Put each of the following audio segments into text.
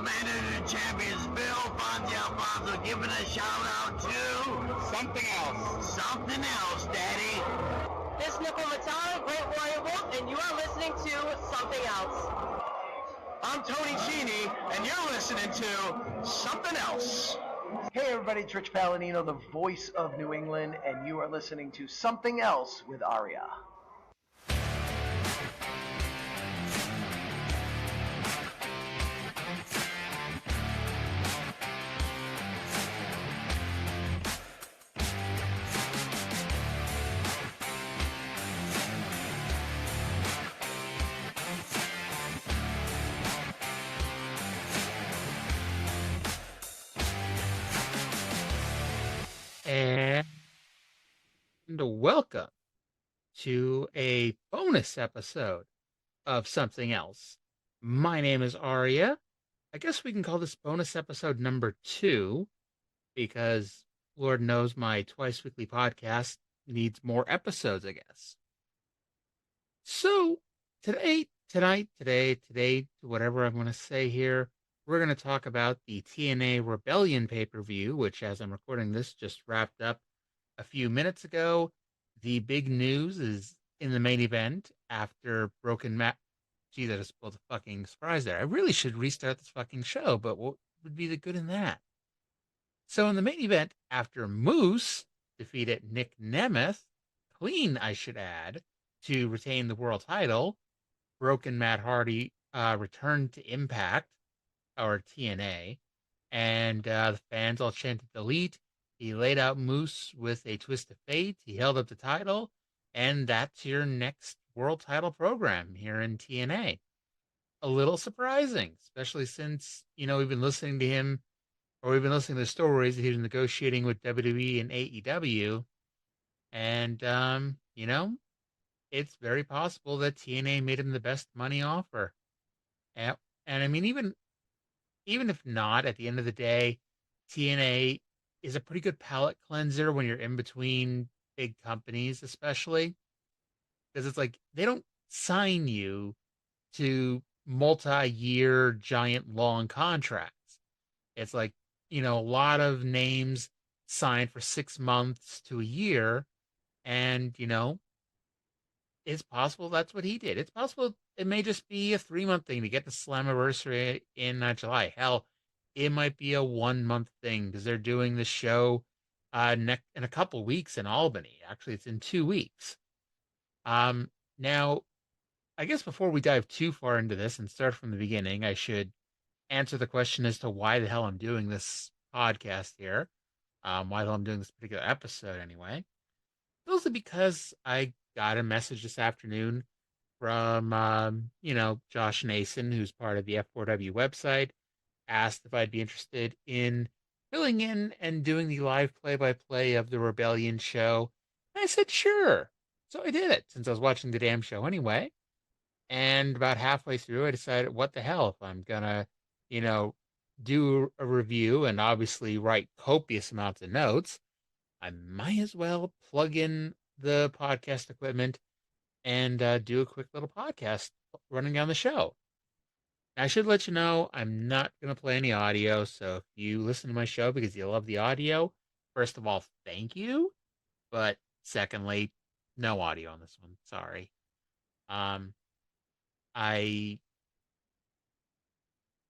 Commander of the Champions, Bill Fonzie Alfonso, giving a shout out to Something else. something else, Daddy. This is Nickel Matata, Great Warrior Wolf, and you are listening to Something Else. I'm Tony Cini, and you're listening to Something Else. Hey everybody, it's Rich Palladino, the voice of New England, and you are listening to Something Else with Aria. And welcome to a bonus episode of Something Else. My name is Aria. I guess we can call this bonus episode number 2 because Lord knows my twice weekly podcast needs more episodes, I guess. So today, whatever I'm going to say here, we're going to talk about the TNA Rebellion pay-per-view, which, as I'm recording this, just wrapped up a few minutes ago. The big news is in the main event after Broken Matt. Geez, I just pulled a fucking surprise there. I really should restart this fucking show, but what would be the good in that? So in the main event, after Moose defeated Nic Nemeth, clean, I should add, to retain the world title, Broken Matt Hardy returned to Impact, or TNA, and the fans all chanted delete. He laid out Moose with a twist of fate. He held up the title, and that's your next world title program here in TNA. A little surprising, especially since, we've been listening to him, or we've been listening to the stories that he was negotiating with WWE and AEW, and, it's very possible that TNA made him the best money offer. And I mean, even if not, at the end of the day, TNA is a pretty good palate cleanser when you're in between big companies, especially because it's like they don't sign you to multi-year, giant, long contracts. It's like, a lot of names signed for 6 months to a year, and, it's possible that's what he did. It's possible it may just be a 3-month thing to get the Slammiversary in July. Hell, it might be a 1-month thing because they're doing the show in a couple weeks in Albany. Actually, it's in 2 weeks. Now, I guess before we dive too far into this and start from the beginning, I should answer the question as to why the hell I'm doing this podcast here. Why the hell I'm doing this particular episode anyway. Mostly because I got a message this afternoon from, Josh Nason, who's part of the F4W website, asked if I'd be interested in filling in and doing the live play-by-play of the Rebellion show. And I said, sure. So I did it, since I was watching the damn show anyway. And about halfway through, I decided, what the hell, if I'm gonna, do a review and obviously write copious amounts of notes, I might as well plug in the podcast equipment and do a quick little podcast running down the show. I should let you know I'm not going to play any audio, so if you listen to my show because you love the audio, first of all, thank you. But secondly, no audio on this one. Sorry. I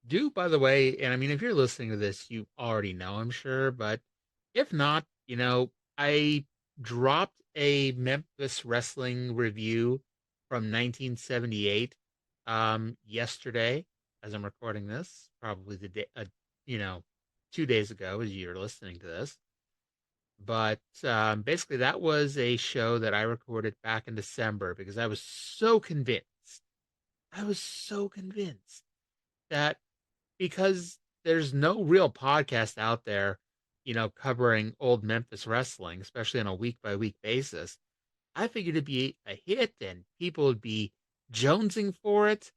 do, by the way, and I mean, if you're listening to this, you already know, I'm sure, but if not, I dropped a Memphis wrestling review from 1978 yesterday as I'm recording this, probably the day, 2 days ago as you're listening to this. But basically, that was a show that I recorded back in December because I was so convinced. That because there's no real podcast out there, covering old Memphis wrestling, especially on a week-by-week basis, I figured it'd be a hit and people would be jonesing for it.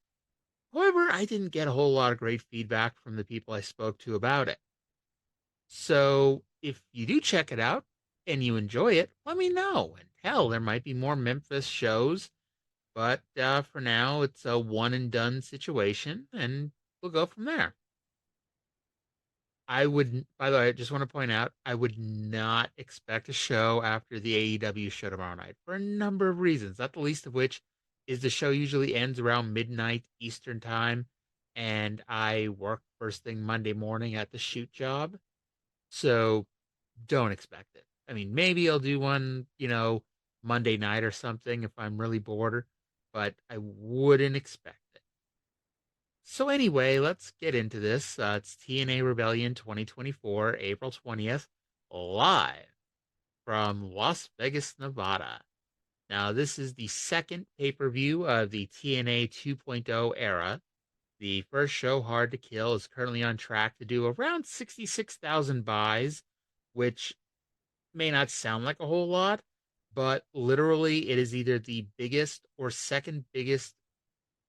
However, I didn't get a whole lot of great feedback from the people I spoke to about it. So if you do check it out and you enjoy it, let me know. And hell, there might be more Memphis shows, but for now, it's a one and done situation, and we'll go from there. I would, by the way, I just want to point out, I would not expect a show after the AEW show tomorrow night for a number of reasons, not the least of which is the show usually ends around midnight Eastern time, and I work first thing Monday morning at the shoot job. So don't expect it. I mean, maybe I'll do one, Monday night or something if I'm really bored, but I wouldn't expect it. So anyway, let's get into this. It's TNA Rebellion 2024, April 20th, live from Las Vegas, Nevada. Now, this is the second pay-per-view of the TNA 2.0 era. The first show, Hard to Kill, is currently on track to do around 66,000 buys, which may not sound like a whole lot, but literally it is either the biggest or second biggest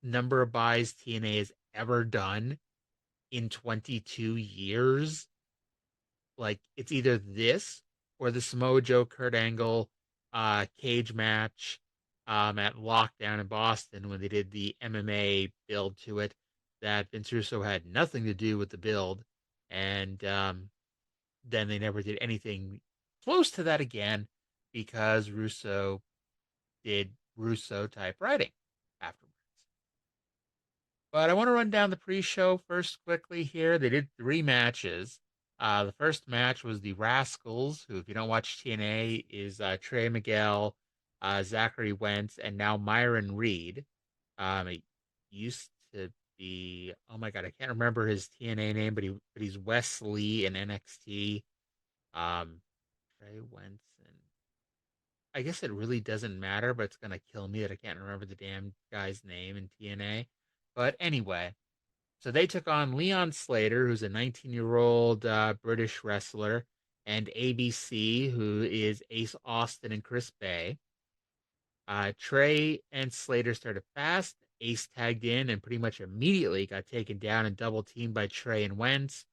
number of buys TNA has ever done in 22 years. Like, it's either this or the Samoa Joe Kurt Angle cage match at Lockdown in Boston when they did the MMA build to it that Vince Russo had nothing to do with the build. And then they never did anything close to that again because Russo did Russo type writing afterwards. But I want to run down the pre-show first quickly here. They did 3 matches. The first match was the Rascals, who, if you don't watch TNA, is Trey Miguel, Zachary Wentz, and now Myron Reed. It used to be, oh my god, I can't remember his TNA name, but he's Wes Lee in NXT. Trey Wentz, and I guess it really doesn't matter, but it's gonna kill me that I can't remember the damn guy's name in TNA. But anyway, so they took on Leon Slater, who's a 19-year-old British wrestler, and ABC, who is Ace Austin and Chris Bay. Trey and Slater started fast. Ace tagged in and pretty much immediately got taken down and double teamed by Trey and Wentz.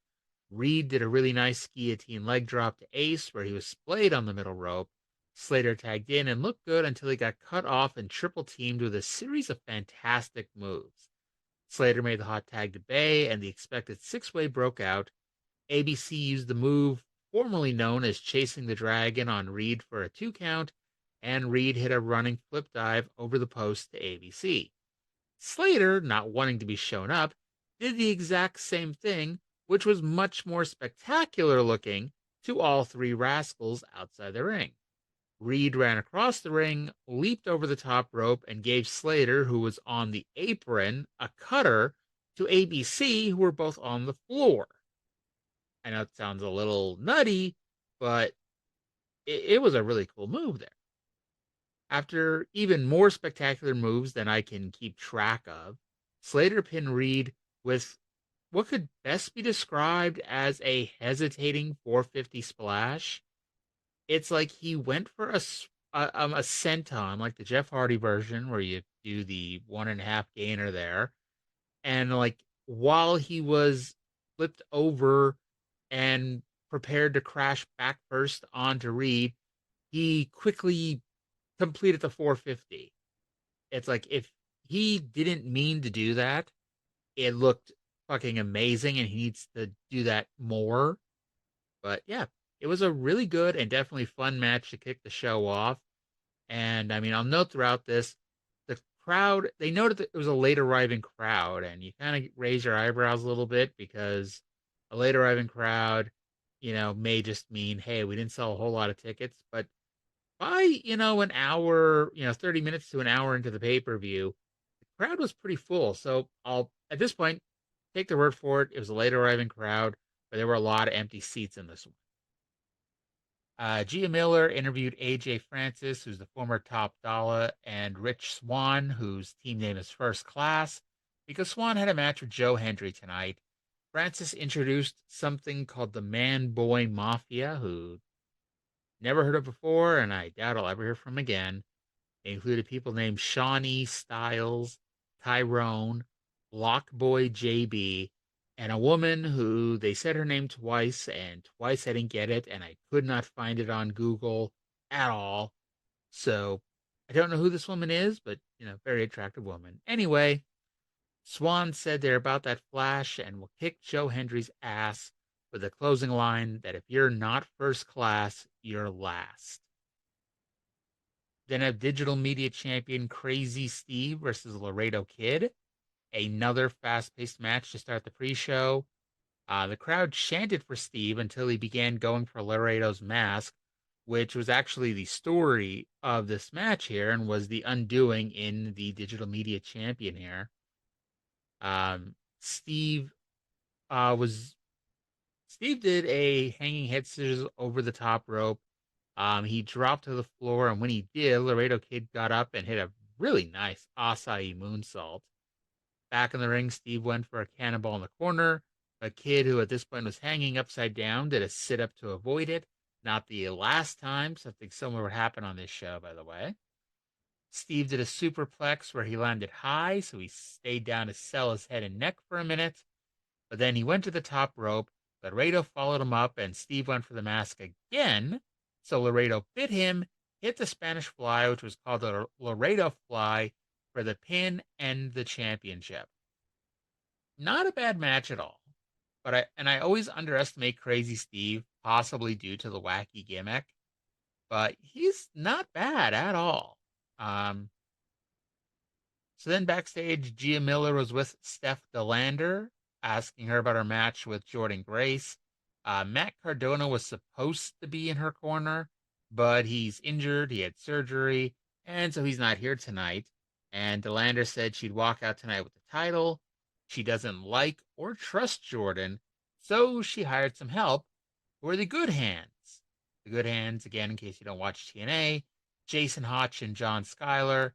Reed did a really nice guillotine leg drop to Ace, where he was splayed on the middle rope. Slater tagged in and looked good until he got cut off and triple teamed with a series of fantastic moves. Slater made the hot tag to Bay, and the expected 6-way broke out. ABC used the move formerly known as chasing the dragon on Reed for a 2 count, and Reed hit a running flip dive over the post to ABC. Slater, not wanting to be shown up, did the exact same thing, which was much more spectacular looking to all 3 Rascals outside the ring. Reed ran across the ring, leaped over the top rope, and gave Slater, who was on the apron, a cutter to ABC, who were both on the floor. I know it sounds a little nutty, but it was a really cool move there. After even more spectacular moves than I can keep track of, Slater pinned Reed with what could best be described as a hesitating 450 splash. It's like he went for a senton, like the Jeff Hardy version, where you do the 1.5 gainer there. And like while he was flipped over and prepared to crash back first onto Reed, he quickly completed the 450. It's like if he didn't mean to do that, it looked fucking amazing and he needs to do that more. But yeah, it was a really good and definitely fun match to kick the show off. And I mean, I'll note throughout this, the crowd, they noted that it was a late arriving crowd, and you kind of raise your eyebrows a little bit because a late arriving crowd, may just mean, hey, we didn't sell a whole lot of tickets. But by, an hour, 30 minutes to an hour into the pay-per-view, the crowd was pretty full. So I'll, at this point, take the word for it. It was a late arriving crowd, but there were a lot of empty seats in this one. Gia Miller interviewed AJ Francis, who's the former Top Dollar, and Rich Swann, whose team name is First Class, because Swann had a match with Joe Hendry tonight. Francis introduced something called the Man Boy Mafia, who never heard of before, and I doubt I'll ever hear from again. They included people named Shawnee Styles, Tyrone, Lockboy JB, and a woman who they said her name twice, and twice I didn't get it, and I could not find it on Google at all. So I don't know who this woman is, but, very attractive woman. Anyway, Swann said they're about that flash and will kick Joe Hendry's ass. with a closing line that if you're not first class, you're last. Then a digital media champion Crazy Steve versus Laredo Kid. Another fast-paced match to start the pre-show. The crowd chanted for Steve until he began going for Laredo's mask, which was actually the story of this match here and was the undoing in the digital media champion here. Steve did a hanging head scissors over the top rope. He dropped to the floor, and when he did, Laredo Kid got up and hit a really nice acai moonsault. Back in the ring, Steve went for a cannonball in the corner. A Kid, who at this point was hanging upside down, did a sit-up to avoid it. Not the last time something similar would happen on this show, by the way. Steve did a superplex where he landed high, so he stayed down to sell his head and neck for a minute. But then he went to the top rope. Laredo followed him up, and Steve went for the mask again. So Laredo bit him, hit the Spanish Fly, which was called the Laredo Fly, for the pin and the championship. Not a bad match at all. But I always underestimate Crazy Steve, possibly due to the wacky gimmick. But he's not bad at all. So then backstage, Gia Miller was with Steph DeLander, asking her about her match with Jordynne Grace. Matt Cardona was supposed to be in her corner, but he's injured. He had surgery, and so he's not here tonight. And DeLander said she'd walk out tonight with the title. She doesn't like or trust Jordynne, so she hired some help, who are the Good Hands. The Good Hands, again, in case you don't watch TNA, Jason Hotch and John Schuyler.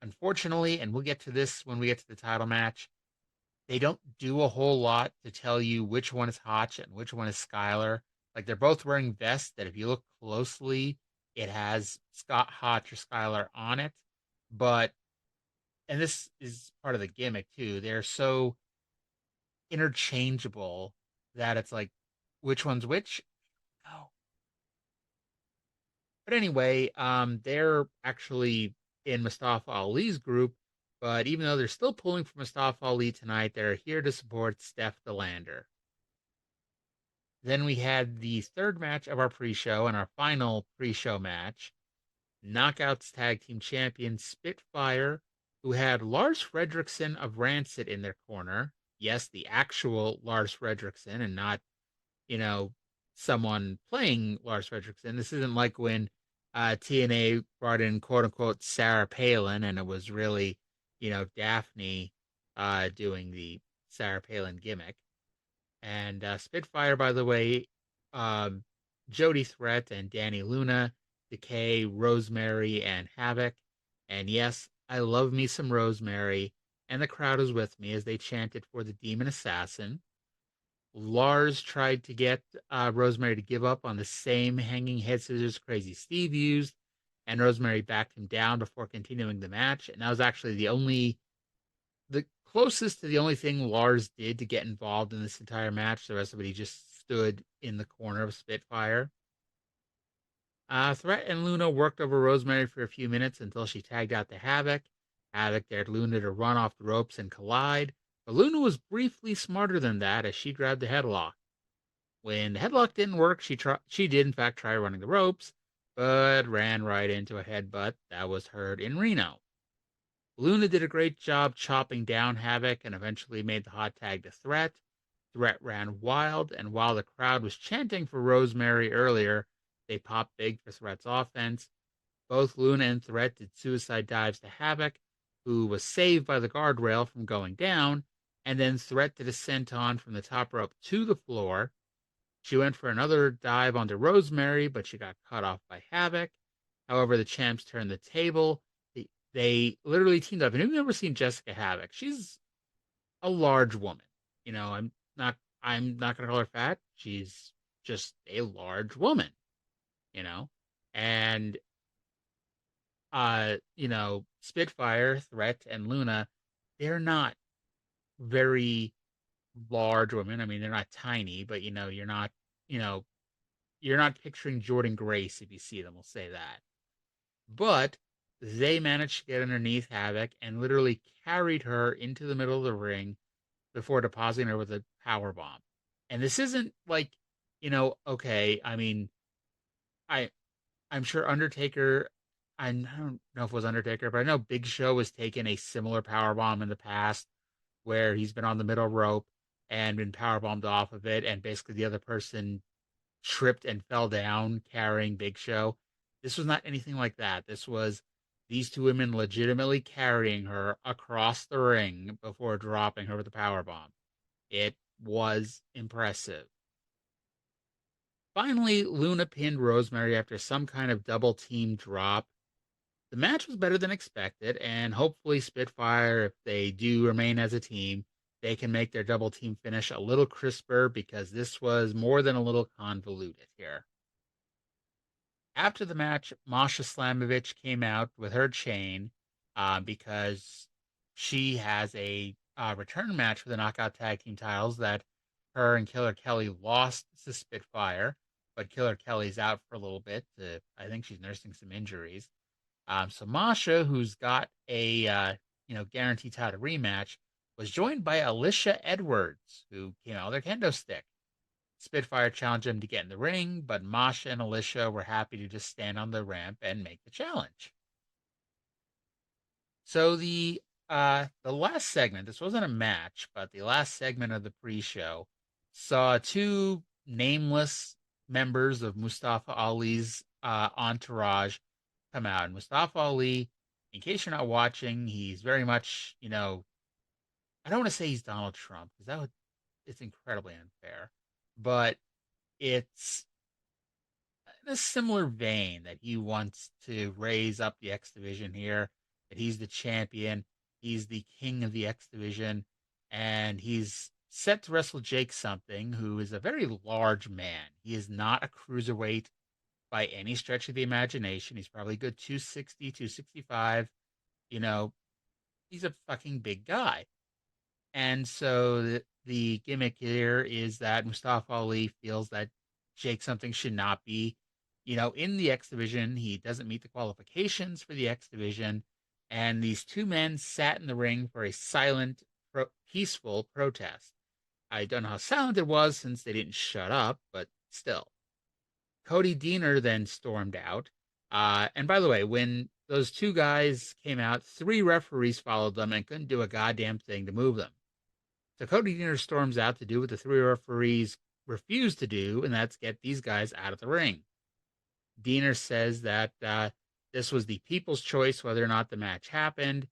Unfortunately, and we'll get to this when we get to the title match, they don't do a whole lot to tell you which one is Hotch and which one is Schuyler. Like, they're both wearing vests that if you look closely, it has Scott Hotch or Schuyler on it. But, and this is part of the gimmick too, they're so interchangeable that it's like, which one's which? Oh. But anyway, they're actually in Mustafa Ali's group, but even though they're still pulling for Mustafa Ali tonight, they're here to support Steph DeLander. Then we had the third match of our pre-show and our final pre-show match. Knockouts Tag Team Champion Spitfire, who had Lars Fredrickson of Rancid in their corner. Yes, the actual Lars Fredrickson and not, someone playing Lars Fredrickson. This isn't like when TNA brought in quote-unquote Sarah Palin and it was really, Daphne doing the Sarah Palin gimmick. And Spitfire, by the way, Jody Threat and Danny Luna, Decay, Rosemary, and Havoc. And yes, I love me some Rosemary, and the crowd was with me as they chanted for the Demon Assassin. Lars tried to get Rosemary to give up on the same hanging head scissors Crazy Steve used, and Rosemary backed him down before continuing the match. And that was actually the closest to the only thing Lars did to get involved in this entire match. The rest of it, he just stood in the corner of Spitfire. Threat and Luna worked over Rosemary for a few minutes until she tagged out to Havoc. Havoc dared Luna to run off the ropes and collide, but Luna was briefly smarter than that as she grabbed the headlock. When the headlock didn't work, she did in fact try running the ropes, but ran right into a headbutt that was heard in Reno. Luna did a great job chopping down Havoc and eventually made the hot tag to Threat. Threat ran wild, and while the crowd was chanting for Rosemary earlier, they popped big for Threat's offense. Both Luna and Threat did suicide dives to Havoc, who was saved by the guardrail from going down, and then Threat did a senton from the top rope to the floor. She went for another dive onto Rosemary, but she got cut off by Havoc. However, the champs turned the table. They literally teamed up. And if you've never seen Jessica Havoc, she's a large woman. I'm not going to call her fat. She's just a large woman, and Spitfire, Threat, and Luna, they're not very large women. I mean, they're not tiny, but you're not picturing Jordynne Grace if you see them, we'll say that. But they managed to get underneath Havoc and literally carried her into the middle of the ring before depositing her with a powerbomb. And this isn't like, okay, I mean, I I'm sure Undertaker, I don't know if it was Undertaker, but I know Big Show has taken a similar power bomb in the past where he's been on the middle rope and been power bombed off of it, and basically the other person tripped and fell down carrying Big Show. This was not anything like that. This was these two women legitimately carrying her across the ring before dropping her with a power bomb. It was impressive. Finally, Luna pinned Rosemary after some kind of double team drop. The match was better than expected, and hopefully Spitfire, if they do remain as a team, they can make their double team finish a little crisper, because this was more than a little convoluted here. After the match, Masha Slamovich came out with her chain because she has a return match for the Knockout Tag Team titles that her and Killer Kelly lost to Spitfire, but Killer Kelly's out for a little bit. I think she's nursing some injuries. So Masha, who's got a guaranteed title rematch, was joined by Alicia Edwards, who came out with her kendo stick. Spitfire challenged him to get in the ring, but Masha and Alicia were happy to just stand on the ramp and make the challenge. So the last segment, this wasn't a match, but the last segment of the pre-show saw two nameless members of Mustafa Ali's entourage come out. And Mustafa Ali, in case you're not watching, he's very much, I don't want to say he's Donald Trump, because it's incredibly unfair. But it's in a similar vein that he wants to raise up the X Division here, that he's the champion, he's the king of the X Division, and he's set to wrestle Jake Something, who is a very large man. He is not a cruiserweight by any stretch of the imagination. He's probably a good 260, 265. He's a fucking big guy. And so the gimmick here is that Mustafa Ali feels that Jake Something should not be, in the X Division. He doesn't meet the qualifications for the X Division. And these two men sat in the ring for a silent, peaceful protest. I don't know how silent it was since they didn't shut up, but still. Cody Deaner then stormed out. And by the way, when those two guys came out, 3 referees followed them and couldn't do a goddamn thing to move them. So Cody Deaner storms out to do what the 3 referees refused to do, and that's get these guys out of the ring. Deaner says that this was the people's choice whether or not the match happened.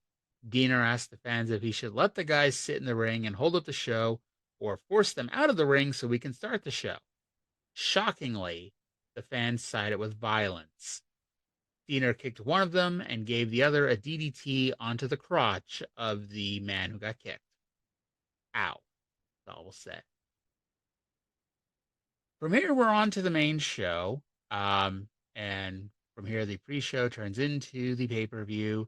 Deaner asked the fans if he should let the guys sit in the ring and hold up the show, or force them out of the ring so we can start the show. Shockingly, the fans sided with violence. Deaner kicked one of them and gave the other a DDT onto the crotch of the man who got kicked. Ow. That's all we'll say. From here, we're on to the main show. And from here, the pre-show turns into the pay-per-view.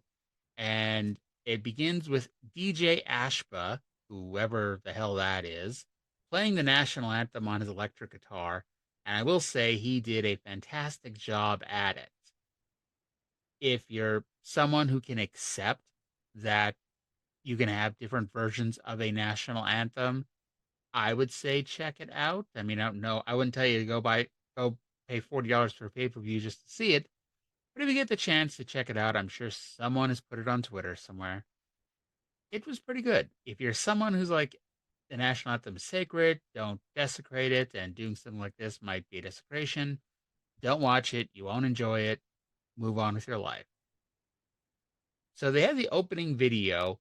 And it begins with DJ Ashba, whoever the hell that is, playing the national anthem on his electric guitar. And I will say he did a fantastic job at it. If you're someone who can accept that you can have different versions of a national anthem, I would say check it out. I mean, I don't know. I wouldn't tell you to go pay $40 for a pay-per-view just to see it. But if you get the chance to check it out, I'm sure someone has put it on Twitter somewhere. It was pretty good. If you're someone who's like, the national anthem is sacred, don't desecrate it, and doing something like this might be a desecration, don't watch it. You won't enjoy it. Move on with your life. So they had the opening video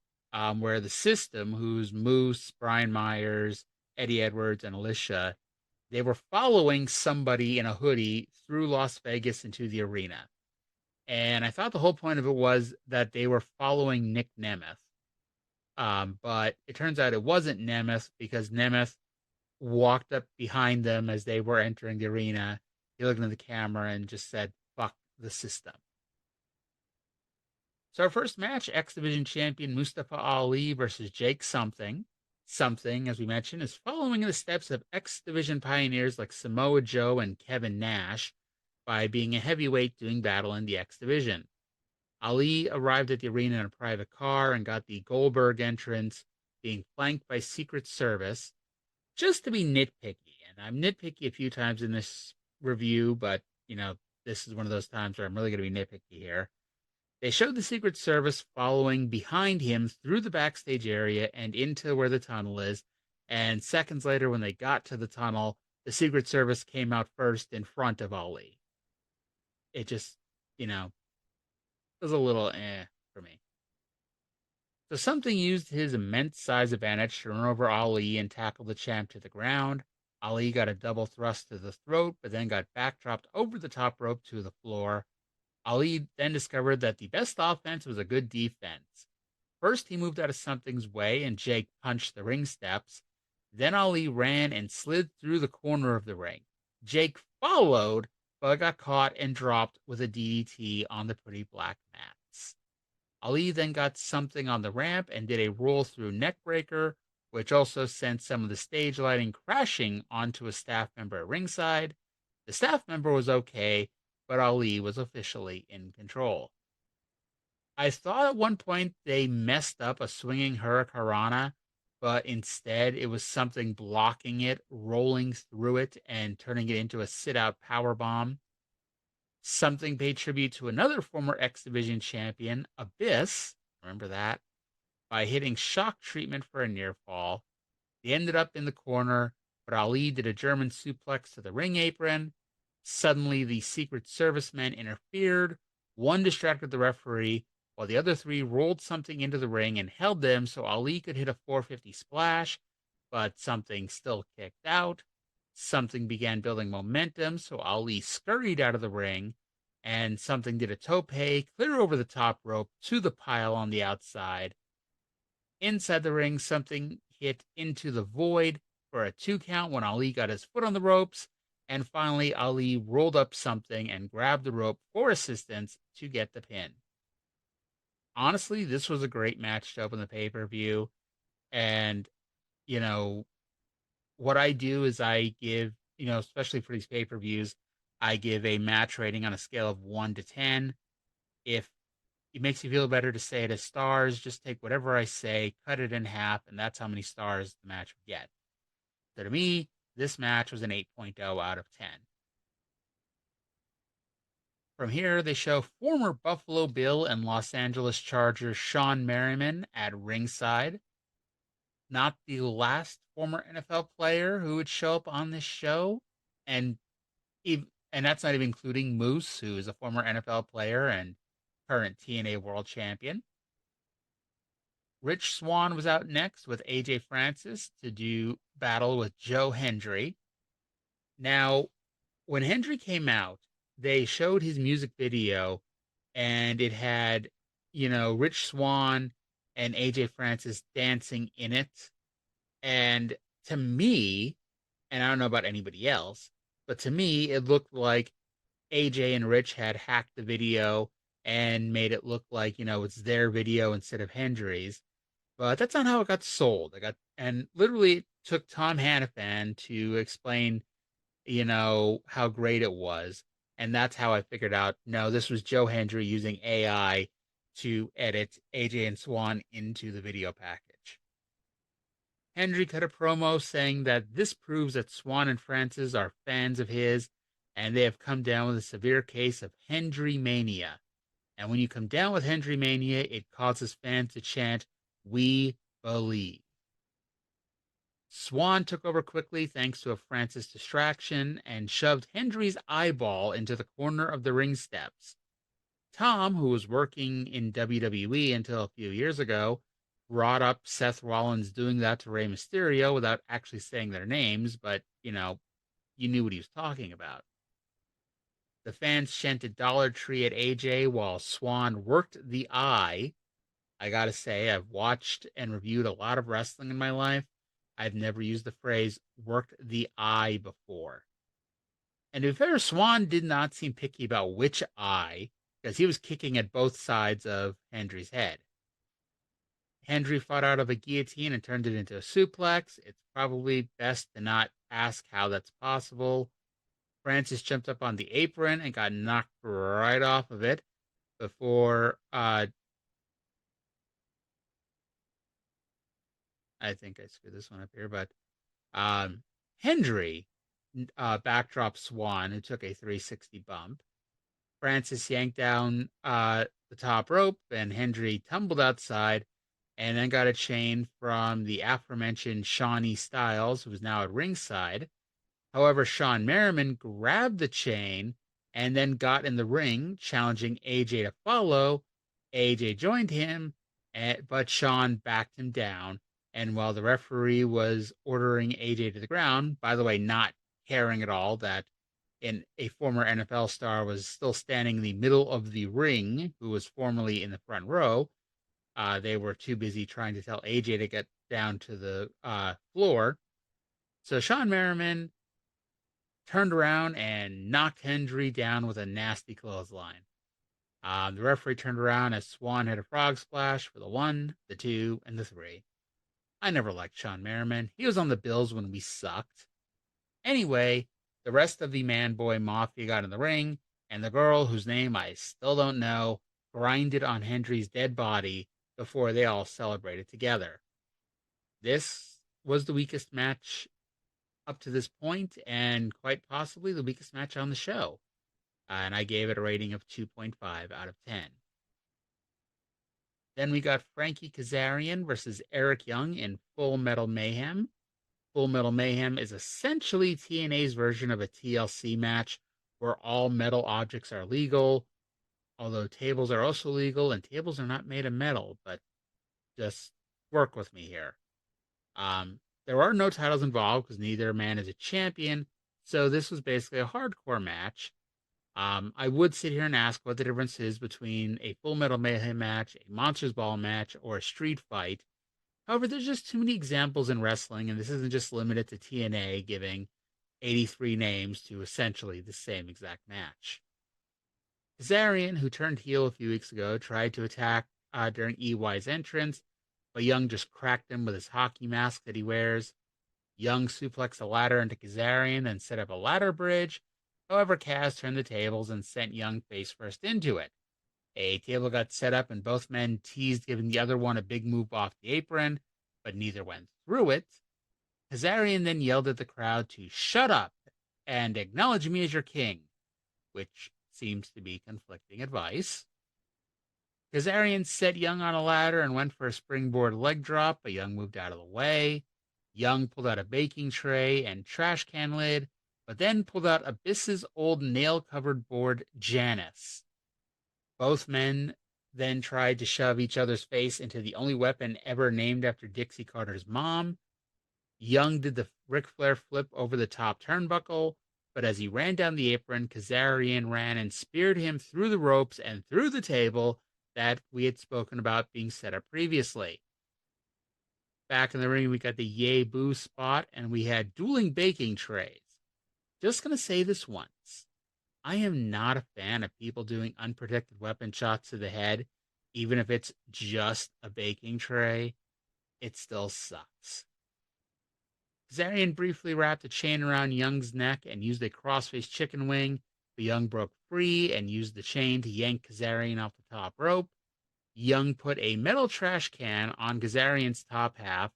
where the System, who's Moose, Brian Myers, Eddie Edwards, and Alicia, they were following somebody in a hoodie through Las Vegas into the arena. And I thought the whole point of it was that they were following Nic Nemeth. But it turns out it wasn't Nemeth, because Nemeth walked up behind them as they were entering the arena. He looked into the camera and just said, "Fuck the System." So our first match, X Division champion Mustafa Ali versus Jake Something. Something, as we mentioned, is following in the steps of X Division pioneers like Samoa Joe and Kevin Nash by being a heavyweight doing battle in the X Division. Ali arrived at the arena in a private car and got the Goldberg entrance, being flanked by Secret Service. just to be nitpicky, and I'm nitpicky a few times in this review, but, this is one of those times where I'm really going to be nitpicky here. They showed the Secret Service following behind him through the backstage area and into where the tunnel is, and seconds later, when they got to the tunnel, the Secret Service came out first in front of Ali. It just, was a little for me. So something used his immense size advantage to run over Ali and tackle the champ to the ground. Ali got a double thrust to the throat, but then got backdropped over the top rope to the floor. Ali then discovered that the best offense was a good defense. First, he moved out of something's way and Jake punched the ring steps. Then Ali ran and slid through the corner of the ring. Jake followed, but got caught and dropped with a DDT on the pretty black mats. Ali then got something on the ramp and did a roll through neckbreaker, which also sent some of the stage lighting crashing onto a staff member at ringside. The staff member was okay, but Ali was officially in control. I thought at one point they messed up a swinging hurricanrana, but instead it was something blocking it, rolling through it, and turning it into a sit-out powerbomb. Something paid tribute to another former X Division champion, Abyss, remember that, by hitting shock treatment for a near fall. They ended up in the corner, but Ali did a German suplex to the ring apron. Suddenly, the Secret Service men interfered. One distracted the referee, while the other three rolled something into the ring and held them so Ali could hit a 450 splash, but something still kicked out. Something began building momentum, so Ali scurried out of the ring, and something did a tope clear over the top rope to the pile on the outside. Inside the ring, something hit into the void for a 2 count when Ali got his foot on the ropes, and finally Ali rolled up something and grabbed the rope for assistance to get the pin. Honestly, this was a great match to open the pay-per-view, and, what I do is I give, especially for these pay-per-views, I give a match rating on a scale of 1 to 10. If it makes you feel better to say it as stars, just take whatever I say, cut it in half, and that's how many stars the match would get. So to me, this match was an 8.0 out of 10. From here, they show former Buffalo Bill and Los Angeles Chargers Shawn Merriman at ringside. Not the last former NFL player who would show up on this show, and that's not even including Moose, who is a former NFL player and current TNA World Champion. Rich Swann was out next with AJ Francis to do battle with Joe Hendry. Now, when Hendry came out, they showed his music video, and it had, Rich Swann and AJ Francis dancing in it. And to me, and I don't know about anybody else, but to me, it looked like AJ and Rich had hacked the video and made it look like, it's their video instead of Hendry's. But that's not how it got sold. And literally it took Tom Hannafan to explain, how great it was. And that's how I figured out, no, this was Joe Hendry using AI to edit AJ and Swann into the video package. Hendry cut a promo saying that this proves that Swann and Francis are fans of his, and they have come down with a severe case of Hendry mania. And when you come down with Hendry mania, it causes fans to chant, "We believe." Swann took over quickly thanks to a Francis distraction and shoved Hendry's eyeball into the corner of the ring steps. Tom, who was working in WWE until a few years ago, brought up Seth Rollins doing that to Rey Mysterio without actually saying their names, but, you knew what he was talking about. The fans chanted Dollar Tree at AJ while Swann worked the eye. I gotta say, I've watched and reviewed a lot of wrestling in my life. I've never used the phrase worked the eye before. And to be fair, Swann did not seem picky about which eye, because he was kicking at both sides of Hendry's head. Hendry fought out of a guillotine and turned it into a suplex. It's probably best to not ask how that's possible. Francis jumped up on the apron and got knocked right off of it before, I think I screwed this one up here, but Hendry backdrop Swan, who took a 360 bump. Francis yanked down the top rope, and Hendry tumbled outside and then got a chain from the aforementioned Shawnee Styles, who was now at ringside. However, Sean Merriman grabbed the chain and then got in the ring, challenging AJ to follow. AJ joined him, but Sean backed him down. And while the referee was ordering AJ to the ground, by the way, not caring at all that a former NFL star was still standing in the middle of the ring, who was formerly in the front row, they were too busy trying to tell AJ to get down to the floor. So Sean Merriman turned around and knocked Hendry down with a nasty clothesline. The referee turned around as Swan had a frog splash for the 1, the 2, and the 3. I never liked Sean Merriman. He was on the Bills when we sucked. Anyway, the rest of the Man Boy Mafia got in the ring, and the girl, whose name I still don't know, grinded on Hendry's dead body before they all celebrated together. This was the weakest match up to this point, and quite possibly the weakest match on the show. And I gave it a rating of 2.5 out of 10. Then we got Frankie Kazarian versus Eric Young in Full Metal Mayhem. Full Metal Mayhem is essentially TNA's version of a TLC match where all metal objects are legal, although tables are also legal, and tables are not made of metal, but just work with me here. There are no titles involved because neither man is a champion, so this was basically a hardcore match. I would sit here and ask what the difference is between a Full Metal Mayhem match, a Monsters Ball match, or a street fight. However, there's just too many examples in wrestling, and this isn't just limited to TNA giving 83 names to essentially the same exact match. Kazarian, who turned heel a few weeks ago, tried to attack during EY's entrance, but Young just cracked him with his hockey mask that he wears. Young suplexed a ladder into Kazarian, then set up a ladder bridge. However, Kaz turned the tables and sent Young face first into it. A table got set up, and both men teased giving the other one a big move off the apron, but neither went through it. Kazarian then yelled at the crowd to shut up and acknowledge me as your king, which seems to be conflicting advice. Kazarian set Young on a ladder and went for a springboard leg drop, but Young moved out of the way. Young pulled out a baking tray and trash can lid, but then pulled out Abyss's old nail-covered board, Janus. Both men then tried to shove each other's face into the only weapon ever named after Dixie Carter's mom. Young did the Ric Flair flip over the top turnbuckle, but as he ran down the apron, Kazarian ran and speared him through the ropes and through the table that we had spoken about being set up previously. Back in the ring, we got the yay boo spot, and we had dueling baking trays. Just going to say this once. I am not a fan of people doing unprotected weapon shots to the head, even if it's just a baking tray. It still sucks. Kazarian briefly wrapped a chain around Young's neck and used a crossface chicken wing, but Young broke free and used the chain to yank Kazarian off the top rope. Young put a metal trash can on Kazarian's top half,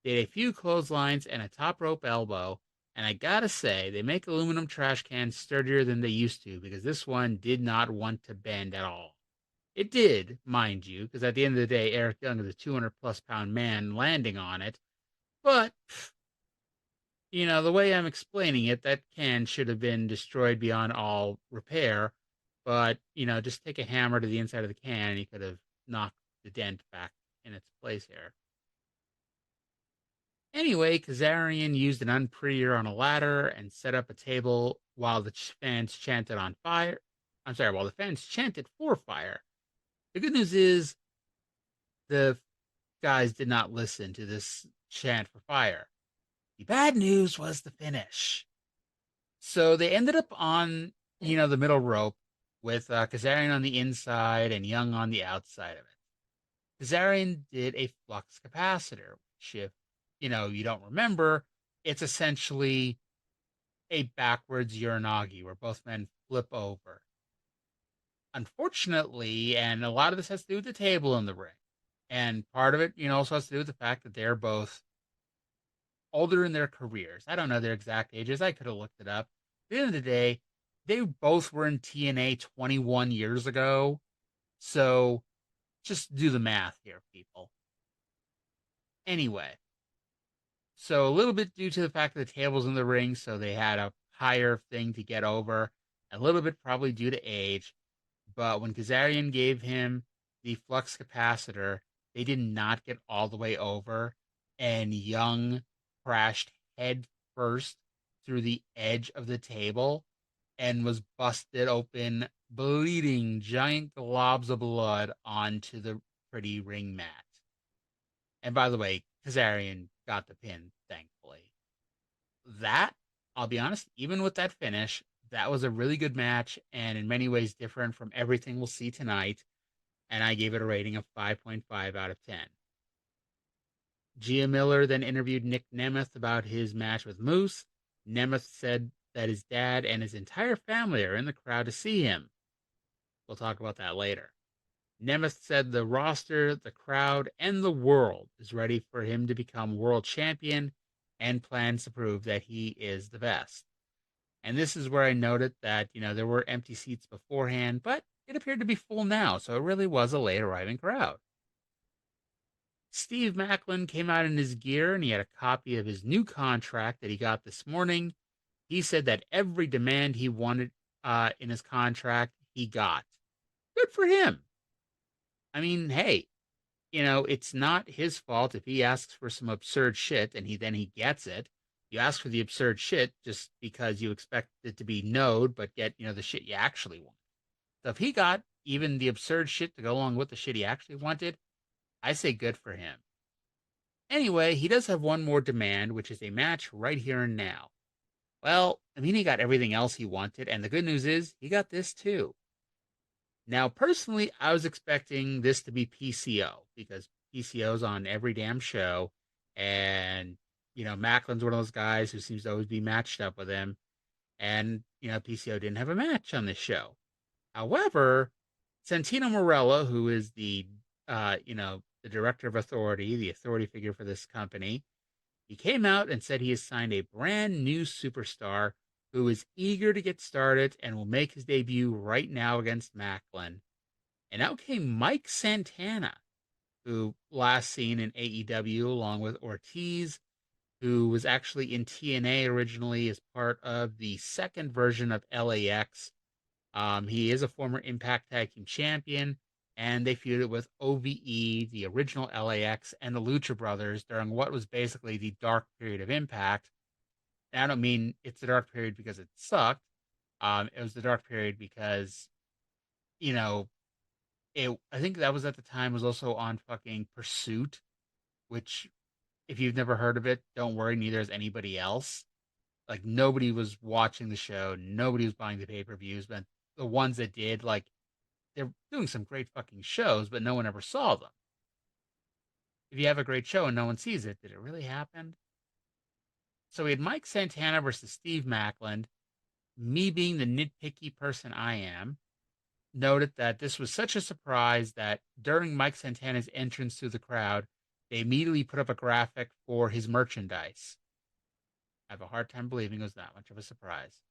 did a few clotheslines and a top rope elbow, and I gotta say, they make aluminum trash cans sturdier than they used to because this one did not want to bend at all. It did, mind you, because at the end of the day, Eric Young is a 200-plus pound man landing on it, but the way I'm explaining it, that can should have been destroyed beyond all repair. But, just take a hammer to the inside of the can and you could have knocked the dent back in its place here. Anyway, Kazarian used an unprettier on a ladder and set up a table while the fans chanted on fire. While the fans chanted for fire. The good news is the guys did not listen to this chant for fire. The bad news was the finish. So they ended up on, the middle rope with Kazarian on the inside and Young on the outside of it. Kazarian did a flux capacitor, which if, you don't remember, it's essentially a backwards Uranagi where both men flip over. Unfortunately, and a lot of this has to do with the table in the ring, and part of it, also has to do with the fact that they're both older in their careers. I don't know their exact ages. I could have looked it up. At the end of the day, they both were in TNA 21 years ago. So just do the math here, people. Anyway, so a little bit due to the fact that the table's in the ring, so they had a higher thing to get over. A little bit probably due to age. But when Kazarian gave him the flux capacitor, they did not get all the way over, and Young crashed head first through the edge of the table and was busted open, bleeding giant globs of blood onto the pretty ring mat. And by the way, Kazarian got the pin, thankfully. That, I'll be honest, even with that finish, that was a really good match and in many ways different from everything we'll see tonight. And I gave it a rating of 5.5 out of 10. Gia Miller then interviewed Nic Nemeth about his match with Moose. Nemeth said that his dad and his entire family are in the crowd to see him. We'll talk about that later. Nemeth said the roster, the crowd, and the world is ready for him to become world champion and plans to prove that he is the best. And this is where I noted that, there were empty seats beforehand, but it appeared to be full now, so it really was a late arriving crowd. Steve Maclin came out in his gear, and he had a copy of his new contract that he got this morning. He said that every demand he wanted in his contract, he got. Good for him. I mean, hey, it's not his fault if he asks for some absurd shit and he gets it. You ask for the absurd shit just because you expect it to be no'd, but get, the shit you actually want. So if he got even the absurd shit to go along with the shit he actually wanted, I say good for him. Anyway, he does have one more demand, which is a match right here and now. Well, he got everything else he wanted, and the good news is he got this too. Now, personally, I was expecting this to be PCO because PCO's on every damn show, and Macklin's one of those guys who seems to always be matched up with him, and PCO didn't have a match on this show. However, Santino Marella, who is the the director of authority, the authority figure for this company, he came out and said he has signed a brand new superstar who is eager to get started and will make his debut right now against Macklin. And out came Mike Santana, who last seen in AEW along with Ortiz, who was actually in TNA originally as part of the second version of LAX. He is a former Impact Tag Team Champion, and they feuded with OVE, the original LAX, and the Lucha Brothers during what was basically the dark period of Impact. And I don't mean it's the dark period because it sucked. It was the dark period because, I think that was at the time was also on fucking Pursuit, which, if you've never heard of it, don't worry, neither has anybody else. Like, nobody was watching the show, nobody was buying the pay-per-views, but the ones that did, they're doing some great fucking shows, but no one ever saw them. If you have a great show and no one sees it, did it really happen? So we had Mike Santana versus Steve Macklin. Me being the nitpicky person I am, noted that this was such a surprise that during Mike Santana's entrance to the crowd, they immediately put up a graphic for his merchandise. I have a hard time believing it was that much of a surprise.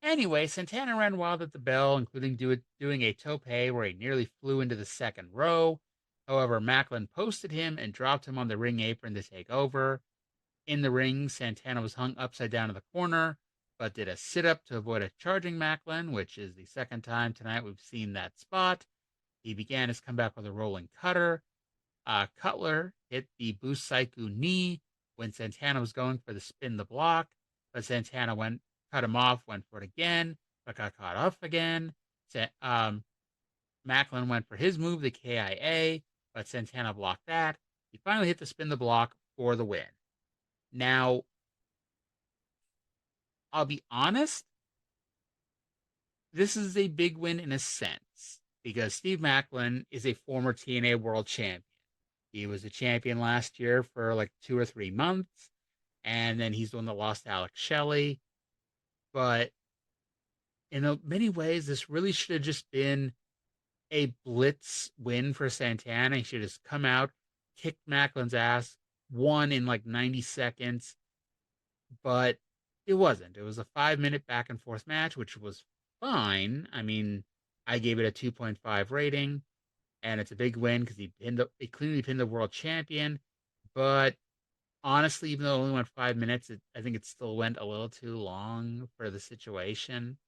Anyway, Santana ran wild at the bell, including doing a tope where he nearly flew into the second row. However, Macklin posted him and dropped him on the ring apron to take over. In the ring, Santana was hung upside down in the corner, but did a sit-up to avoid a charging Macklin, which is the second time tonight we've seen that spot. He began his comeback with a rolling cutter. Cutler hit the Busaiku knee when Santana was going for the spin the block, but Santana cut him off, went for it again, but got caught off again. Macklin went for his move, the KIA, but Santana blocked that. He finally hit the spin the block for the win. Now, I'll be honest, this is a big win in a sense, because Steve Macklin is a former TNA World Champion. He was a champion last year for 2 or 3 months, and then he's the one that lost to Alex Shelley. But in many ways, this really should have just been a blitz win for Santana. He should have come out, kicked Macklin's ass, won in like 90 seconds, but it wasn't. It was a 5-minute back and forth match, which was fine. I mean, I gave it a 2.5 rating, and it's a big win because he cleanly pinned the world champion. But honestly, even though it only went 5 minutes, I think it still went a little too long for the situation.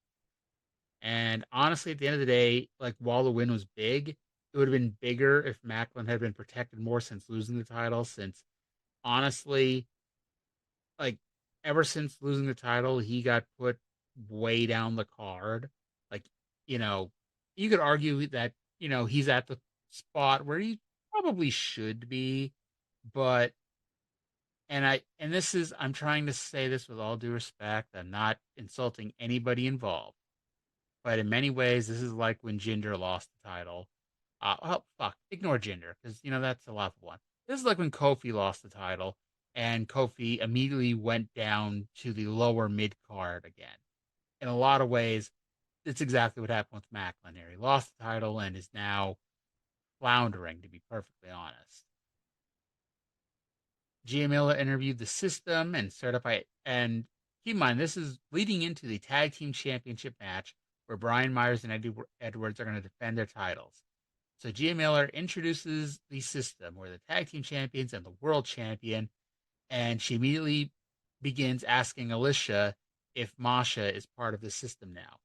And honestly, at the end of the day, like while the win was big, it would have been bigger if Macklin had been protected more since losing the title. Since honestly, like ever since losing the title, he got put way down the card. Like, you know, you could argue that, he's at the spot where he probably should be, but and this is I'm trying to say this with all due respect. I'm not insulting anybody involved. But in many ways, this is like when Jinder lost the title. Oh, fuck. Ignore Jinder, because, that's a laughable one. This is like when Kofi lost the title, and Kofi immediately went down to the lower mid card again. In a lot of ways, it's exactly what happened with Macklin here. He lost the title and is now floundering, to be perfectly honest. Gia Miller interviewed the system and certified. And keep in mind, this is leading into the tag team championship match where Brian Myers and Eddie Edwards are going to defend their titles. So Gia Miller introduces the system where the tag team champions and the world champion, and she immediately begins asking Alicia if Masha is part of the system now.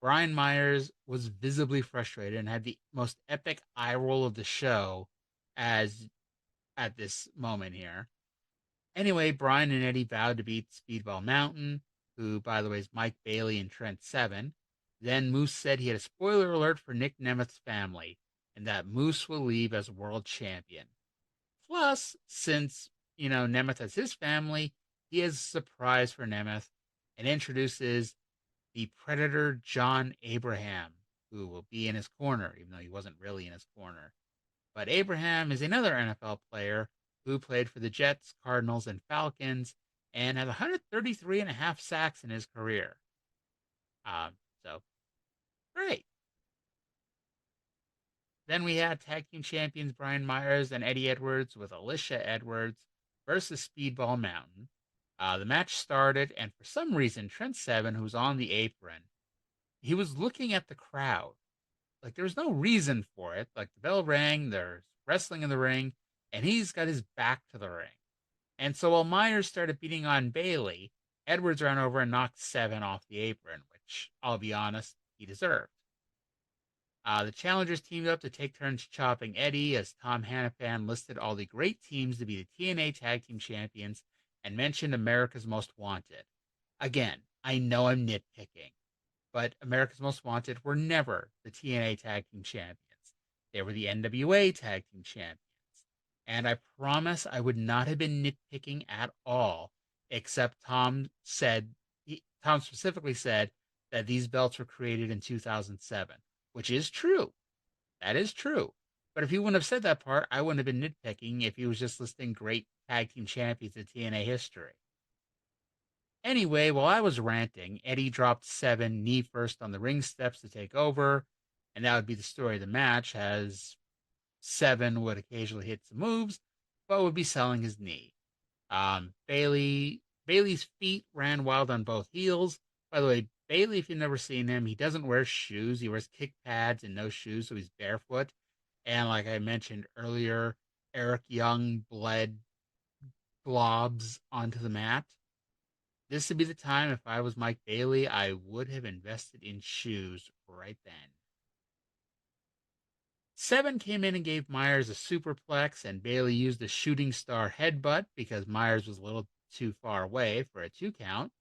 Brian Myers was visibly frustrated and had the most epic eye roll of the show as at this moment here. Anyway, Brian and Eddie vowed to beat Speedball Mountain, who, by the way, is Mike Bailey and Trent Seven. Then Moose said he had a spoiler alert for Nic Nemeth's family, and that Moose will leave as world champion. Plus, since, Nemeth has his family, he has a surprise for Nemeth and introduces the Predator John Abraham, who will be in his corner, even though he wasn't really in his corner. But Abraham is another NFL player who played for the Jets, Cardinals, and Falcons, and has 133 and a half sacks in his career. So, great. Then we had tag team champions Brian Myers and Eddie Edwards with Alicia Edwards versus Speedball Mountain. The match started, and for some reason, Trent Seven, who's on the apron, he was looking at the crowd. Like, there was no reason for it. Like, the bell rang, there's wrestling in the ring, and he's got his back to the ring. And so while Myers started beating on Bailey, Edwards ran over and knocked Seven off the apron, which, I'll be honest, he deserved. The challengers teamed up to take turns chopping Eddie as Tom Hannafan listed all the great teams to be the TNA Tag Team Champions and mentioned America's Most Wanted. Again, I know I'm nitpicking, but America's Most Wanted were never the TNA Tag Team Champions. They were the NWA Tag Team Champions. And I promise I would not have been nitpicking at all, except Tom specifically said that these belts were created in 2007, which is true. That is true. But if he wouldn't have said that part, I wouldn't have been nitpicking if he was just listing great tag team champions in TNA history. Anyway, while I was ranting, Eddie dropped Seven knee first on the ring steps to take over, and that would be the story of the match, as Seven would occasionally hit some moves, but would be selling his knee. Bailey's feet ran wild on both heels. By the way, Bailey, if you've never seen him, he doesn't wear shoes. He wears kick pads and no shoes, so he's barefoot. And like I mentioned earlier, Eric Young bled blobs onto the mat. This would be the time, if I was Mike Bailey, I would have invested in shoes right then. Seven came in and gave Myers a superplex, and Bailey used a shooting star headbutt because Myers was a little too far away for a 2 count.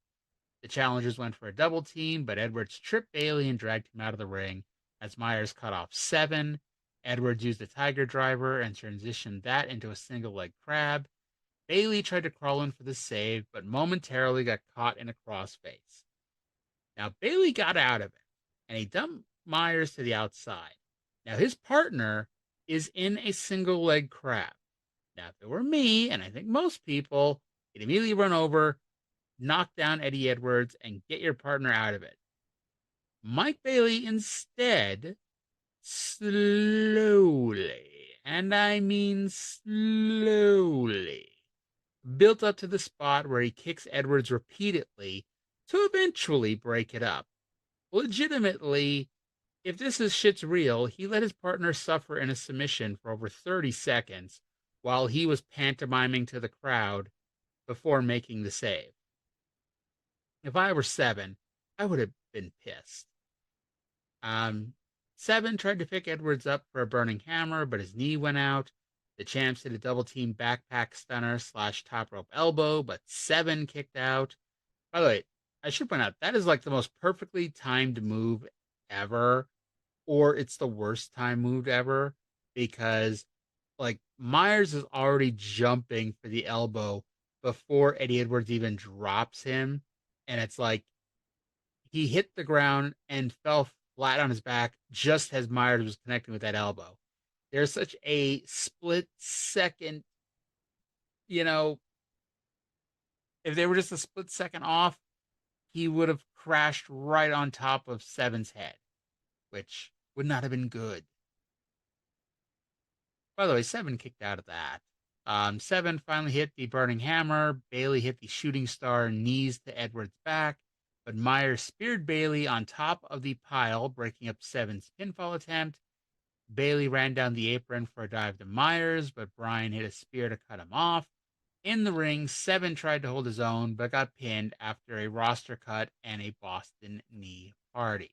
The challengers went for a double team, but Edwards tripped Bailey and dragged him out of the ring as Myers cut off Seven. Edwards used a tiger driver and transitioned that into a single leg crab. Bailey tried to crawl in for the save, but momentarily got caught in a crossface. Now, Bailey got out of it, and he dumped Myers to the outside. Now, his partner is in a single leg crab. Now, if it were me, and I think most people, you'd immediately run over, knock down Eddie Edwards, and get your partner out of it. Mike Bailey instead slowly, and I mean slowly, built up to the spot where he kicks Edwards repeatedly to eventually break it up. Legitimately, if this is shit's real, he let his partner suffer in a submission for over 30 seconds while he was pantomiming to the crowd before making the save. If I were Seven, I would have been pissed. Seven tried to pick Edwards up for a burning hammer, but his knee went out. The champs did a double team backpack stunner / top rope elbow, but Seven kicked out. By the way, I should point out that is like the most perfectly timed move ever, or it's the worst time move ever, because like Myers is already jumping for the elbow before Eddie Edwards even drops him, and it's like he hit the ground and fell flat on his back just as Myers was connecting with that elbow. There's such a split second, if they were just a split second off, he would have crashed right on top of Seven's head, which would not have been good. By the way, Seven kicked out of that. Seven finally hit the burning hammer. Bailey hit the shooting star knees to Edwards' back, but Myers speared Bailey on top of the pile, breaking up Seven's pinfall attempt. Bailey ran down the apron for a dive to Myers, but Bryan hit a spear to cut him off. In the ring, Seven tried to hold his own, but got pinned after a roster cut and a Boston knee party.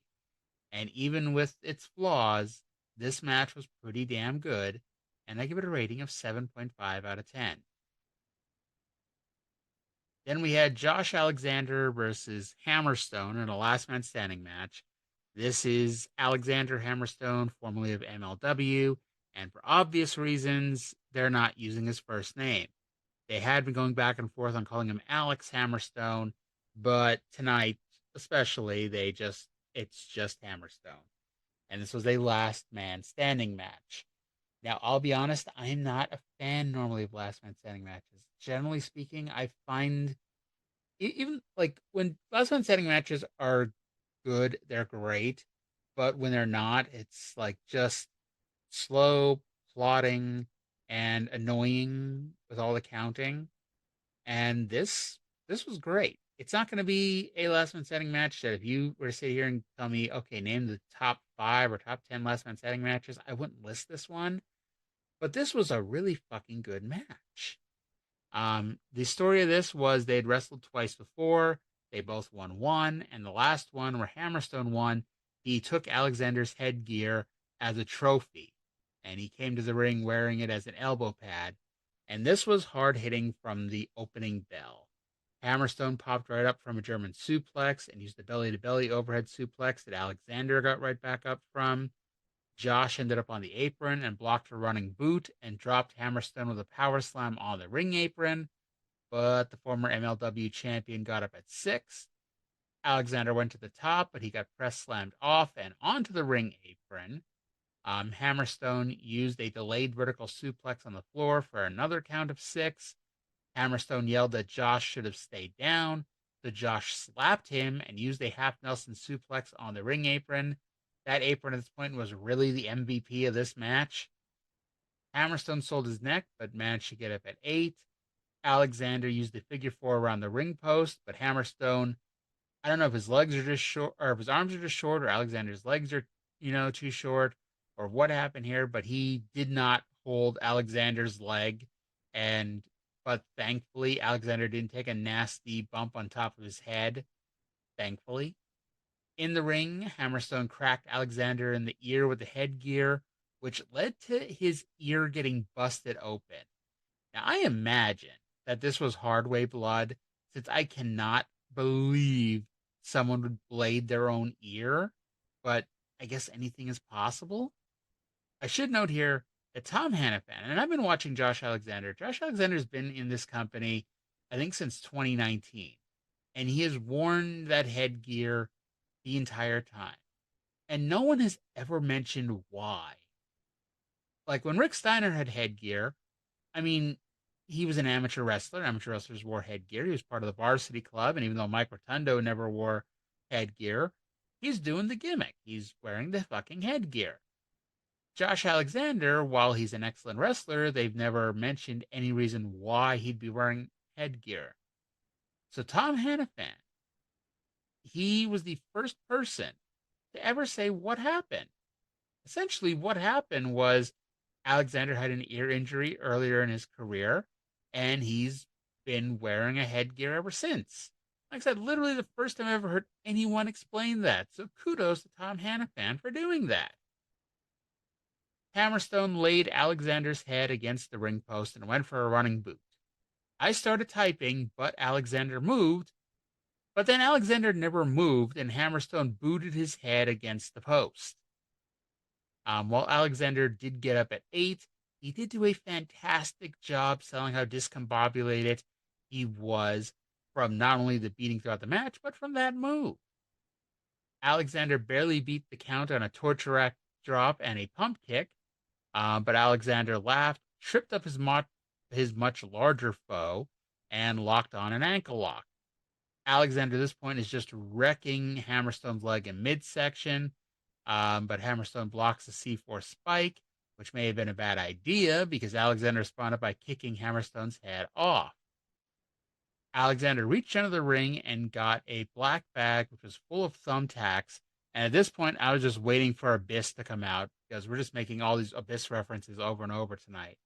And even with its flaws, this match was pretty damn good, and I give it a rating of 7.5 out of 10. Then we had Josh Alexander versus Hammerstone in a last man standing match. This is Alexander Hammerstone, formerly of MLW, and for obvious reasons, they're not using his first name. They had been going back and forth on calling him Alex Hammerstone, but tonight, especially, it's just Hammerstone. And this was a last man standing match. Now, I'll be honest, I'm not a fan normally of last man standing matches. Generally speaking, I find even like when last man standing matches are good, they're great. But when they're not, it's like just slow, plodding, and annoying with all the counting. And this was great. It's not going to be a last man standing match that if you were to sit here and tell me, okay, name the top 5 or top 10 last man standing matches, I wouldn't list this one. But this was a really fucking good match. The story of this was they'd wrestled twice before. They both won one, and the last one where Hammerstone won, he took Alexander's headgear as a trophy, and he came to the ring wearing it as an elbow pad. And this was hard hitting from the opening bell. Hammerstone popped right up from a German suplex and used the belly-to-belly overhead suplex that Alexander got right back up from. Josh ended up on the apron and blocked a running boot and dropped Hammerstone with a power slam on the ring apron, but the former MLW champion got up at 6. Alexander went to the top, but he got press slammed off and onto the ring apron. Hammerstone used a delayed vertical suplex on the floor for another count of 6. Hammerstone yelled that Josh should have stayed down, so Josh slapped him and used a half Nelson suplex on the ring apron. That apron at this point was really the MVP of this match. Hammerstone sold his neck, but managed to get up at 8. Alexander used the figure 4 around the ring post, but Hammerstone, I don't know if his legs are just short, or if his arms are just short, or Alexander's legs are, too short, or what happened here, but he did not hold Alexander's leg, but thankfully, Alexander didn't take a nasty bump on top of his head, thankfully. In the ring, Hammerstone cracked Alexander in the ear with the headgear, which led to his ear getting busted open. Now, I imagine that this was hard-way blood, since I cannot believe someone would blade their own ear, but I guess anything is possible. I should note here that Tom Hannafan, and I've been watching Josh Alexander. Josh Alexander's been in this company, I think, since 2019, and he has worn that headgear the entire time. And no one has ever mentioned why. Like when Rick Steiner had headgear, I mean, he was an amateur wrestler. Amateur wrestlers wore headgear. He was part of the varsity club. And even though Mike Rotundo never wore headgear, he's doing the gimmick. He's wearing the fucking headgear. Josh Alexander, while he's an excellent wrestler, they've never mentioned any reason why he'd be wearing headgear. So Tom Hannafan, he was the first person to ever say what happened. Essentially, what happened was Alexander had an ear injury earlier in his career, and he's been wearing a headgear ever since. Like I said, literally the first time I ever heard anyone explain that. So kudos to Tom Hannafan for doing that. Hammerstone laid Alexander's head against the ring post and went for a running boot. I started typing, but Alexander moved. But then Alexander never moved, and Hammerstone booted his head against the post. While Alexander did get up at 8, he did do a fantastic job selling how discombobulated he was from not only the beating throughout the match, but from that move. Alexander barely beat the count on a torture rack drop and a pump kick, but Alexander laughed, tripped up his much larger foe, and locked on an ankle lock. Alexander at this point is just wrecking Hammerstone's leg in midsection, but Hammerstone blocks the C4 spike, which may have been a bad idea because Alexander responded by kicking Hammerstone's head off. Alexander reached under the ring and got a black bag, which was full of thumbtacks. And at this point, I was just waiting for Abyss to come out because we're just making all these Abyss references over and over tonight.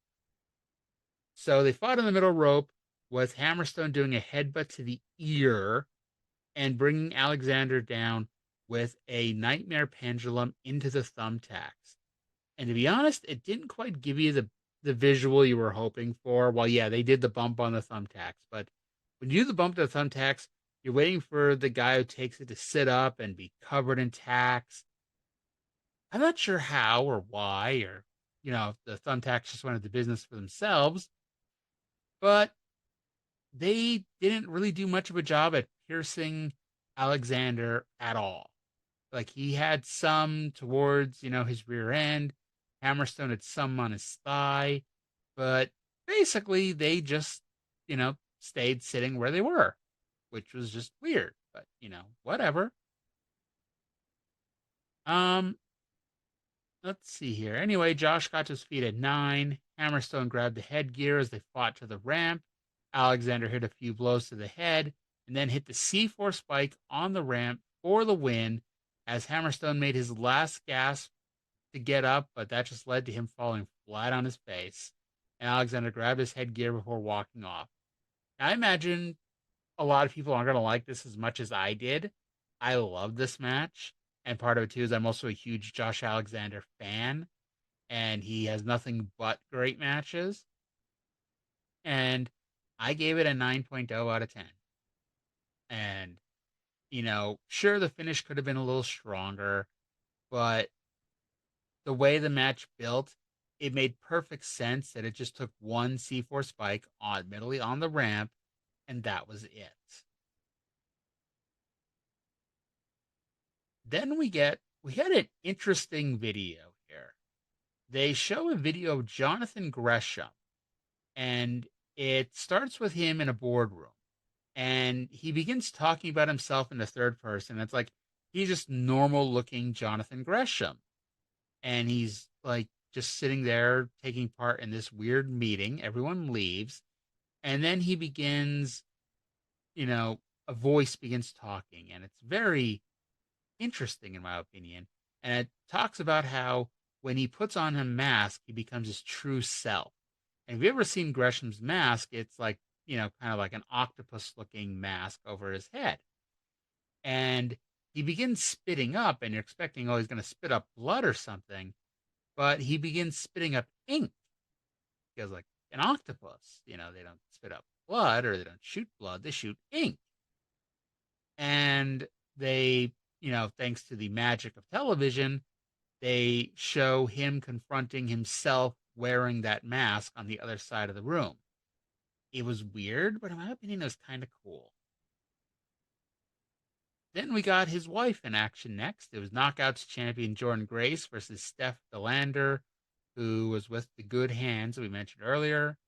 So they fought in the middle rope with Hammerstone doing a headbutt to the ear and bringing Alexander down with a nightmare pendulum into the thumbtacks. And to be honest, it didn't quite give you the visual you were hoping for. Well, yeah, they did the bump on the thumbtacks, but when you do the bump to the thumbtacks, you're waiting for the guy who takes it to sit up and be covered in tacks. I'm not sure how or why, or, if the thumbtacks just went into business for themselves, but they didn't really do much of a job at piercing Alexander at all. Like, he had some towards, his rear end. Hammerstone had some on his thigh. But basically, they just, stayed sitting where they were, which was just weird. But, whatever. Let's see here. Anyway, Josh got to his feet at 9. Hammerstone grabbed the headgear as they fought to the ramp. Alexander hit a few blows to the head and then hit the C4 spike on the ramp for the win as Hammerstone made his last gasp to get up, but that just led to him falling flat on his face. And Alexander grabbed his headgear before walking off. Now, I imagine a lot of people aren't going to like this as much as I did. I love this match. And part of it, too, is I'm also a huge Josh Alexander fan. And he has nothing but great matches. And I gave it a 9.0 out of 10. And, sure, the finish could have been a little stronger. But the way the match built, it made perfect sense that it just took one C4 spike admittedly on the ramp, and that was it. Then we had an interesting video here. They show a video of Jonathan Gresham, and it starts with him in a boardroom, and he begins talking about himself in the third person. It's like he's just normal looking Jonathan Gresham, and he's like just sitting there taking part in this weird meeting. Everyone leaves, and then he begins, a voice begins talking, and it's very interesting in my opinion. And it talks about how when he puts on a mask, he becomes his true self. And if you've ever seen Gresham's mask, it's like, kind of like an octopus looking mask over his head. And he begins spitting up, and you're expecting, he's going to spit up blood or something. But he begins spitting up ink. Because, like an octopus, they don't spit up blood or they don't shoot blood, they shoot ink. And they, thanks to the magic of television, they show him confronting himself wearing that mask on the other side of the room. It was weird, but in my opinion, it was kind of cool. Then we got his wife in action next. It was Knockouts champion Jordynne Grace versus Steph DeLander, who was with the Good Hands we mentioned earlier.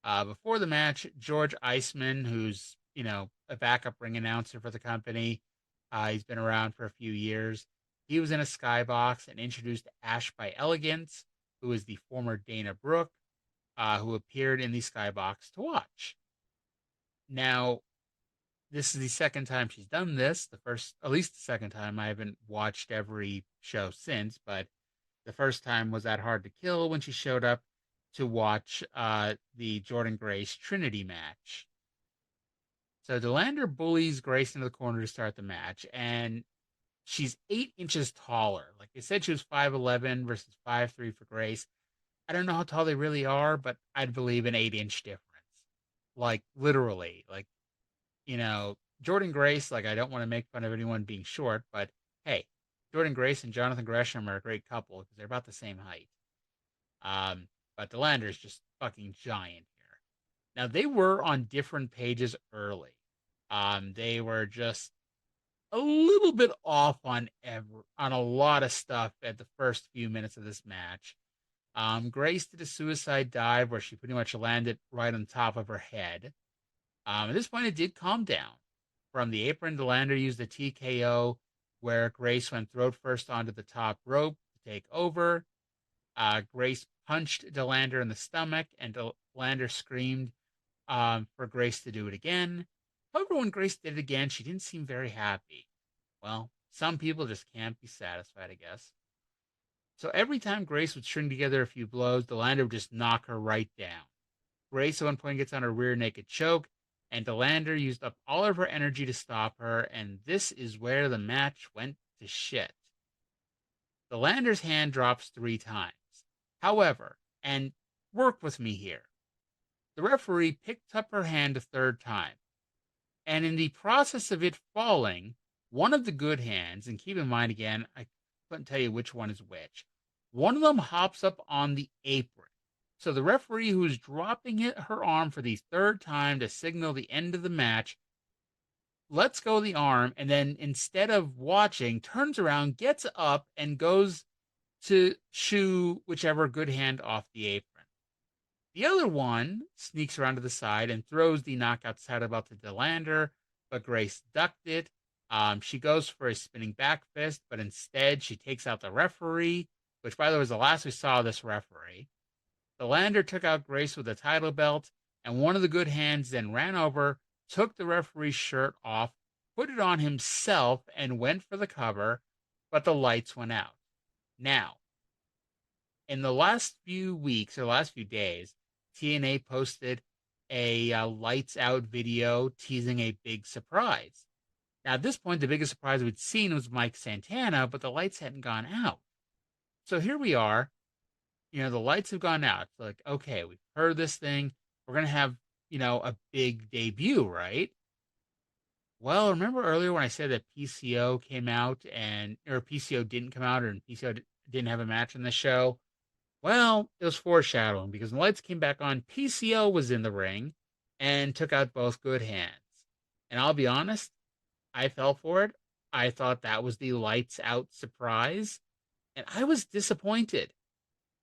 Before the match, George Iceman, who's, a backup ring announcer for the company, he's been around for a few years. He was in a skybox and introduced Ash by Elegance, who is the former Dana Brooke, who appeared in the skybox to watch. Now, this is the second time she's done this. The first, at least the second time. I haven't watched every show since, but the first time was at Hard to Kill when she showed up to watch the Jordynne Grace Trinity match. So Delander bullies Grace into the corner to start the match, and she's 8 inches taller. Like I said, she was 5'11 versus 5'3 for Grace. I don't know how tall they really are, but I'd believe an 8-inch difference. Like, literally. Like, Jordynne Grace, like, I don't want to make fun of anyone being short, but hey, Jordynne Grace and Jonathan Gresham are a great couple because they're about the same height. But Delander's just fucking giant here. Now, they were on different pages early. They were just a little bit off on a lot of stuff at the first few minutes of this match. Grace did a suicide dive where she pretty much landed right on top of her head. At this point, it did calm down. From the apron, Delander used a TKO where Grace went throat first onto the top rope to take over. Grace punched Delander in the stomach, and Delander screamed for Grace to do it again. However, when Grace did it again, she didn't seem very happy. Well, some people just can't be satisfied, I guess. So every time Grace would string together a few blows, Delander would just knock her right down. Grace at one point gets on a rear naked choke, and Delander used up all of her energy to stop her, and this is where the match went to shit. Delander's hand drops 3 times. However, and work with me here, the referee picked up her hand a 3rd time, and in the process of it falling, one of the good hands, and keep in mind again, I couldn't tell you which one is which, one of them hops up on the apron. So the referee, who is dropping her arm for the 3rd time to signal the end of the match, lets go of the arm, and then instead of watching, turns around, gets up, and goes to shoo whichever good hand off the apron. The other one sneaks around to the side and throws the knockout title belt to Delander, but Grace ducked it. She goes for a spinning back fist, but instead she takes out the referee, which, by the way, was the last we saw of this referee. Delander took out Grace with the title belt, and one of the good hands then ran over, took the referee's shirt off, put it on himself, and went for the cover, but the lights went out. Now, in the last few weeks or last few days, TNA posted a lights out video teasing a big surprise. Now, at this point, the biggest surprise we'd seen was Mike Santana, but the lights hadn't gone out. So here we are. The lights have gone out. It's like, okay, we've heard this thing. We're going to have, a big debut, right? Well, remember earlier when I said that PCO came out or PCO didn't come out, and PCO didn't have a match on the show? Well, it was foreshadowing, because when the lights came back on, PCO was in the ring and took out both good hands. And I'll be honest, I fell for it. I thought that was the lights out surprise, and I was disappointed.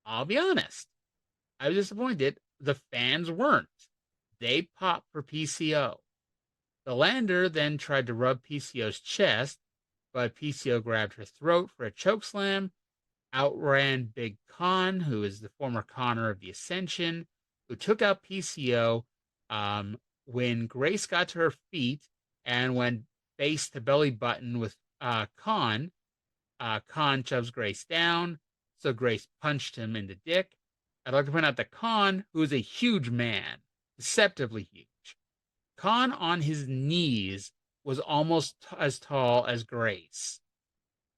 I'll be honest. I was disappointed. The fans weren't. They popped for PCO. Delander then tried to rub PCO's chest, but PCO grabbed her throat for a chokeslam, outran Big Con, who is the former Connor of the Ascension, who took out PCO when Grace got to her feet and went face to belly button with Con. Con shoves Grace down, so Grace punched him in the dick. I'd like to point out that Con, who is a huge man, deceptively huge, Con on his knees was almost as tall as Grace.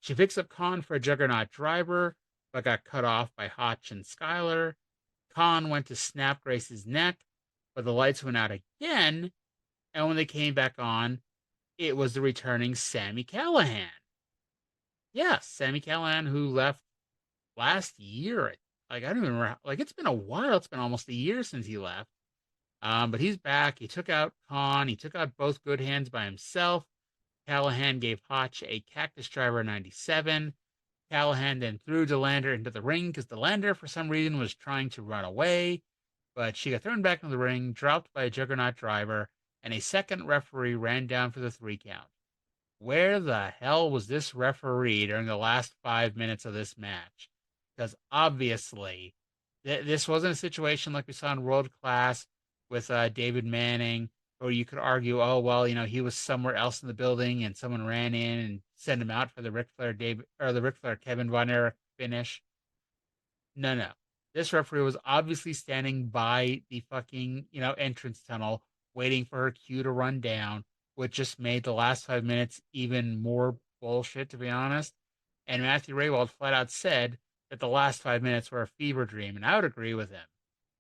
She picks up Con for a Juggernaut driver, but got cut off by Hotch and Skyler. Con went to snap Grace's neck, but the lights went out again, and when they came back on, it was the returning Sami Callihan. Yes, Sami Callihan, who left last year. I don't even remember. It's been a while. It's been almost a year since he left. But he's back. He took out Con. He took out both good hands by himself. Callihan gave Hotch a Cactus Driver 97. Callihan then threw Delander into the ring because Delander, for some reason, was trying to run away. But she got thrown back into the ring, dropped by a Juggernaut Driver, and a second referee ran down for the 3 count. Where the hell was this referee during the last 5 minutes of this match? Because obviously, this wasn't a situation like we saw in World Class with David Manning Or you could argue, oh well, he was somewhere else in the building and someone ran in and sent him out for the Ric Flair the Ric Flair Kevin Von Erich finish. No, no. This referee was obviously standing by the fucking, entrance tunnel, waiting for her cue to run down, which just made the last 5 minutes even more bullshit, to be honest. And Matthew Raywald flat out said that the last 5 minutes were a fever dream, and I would agree with him.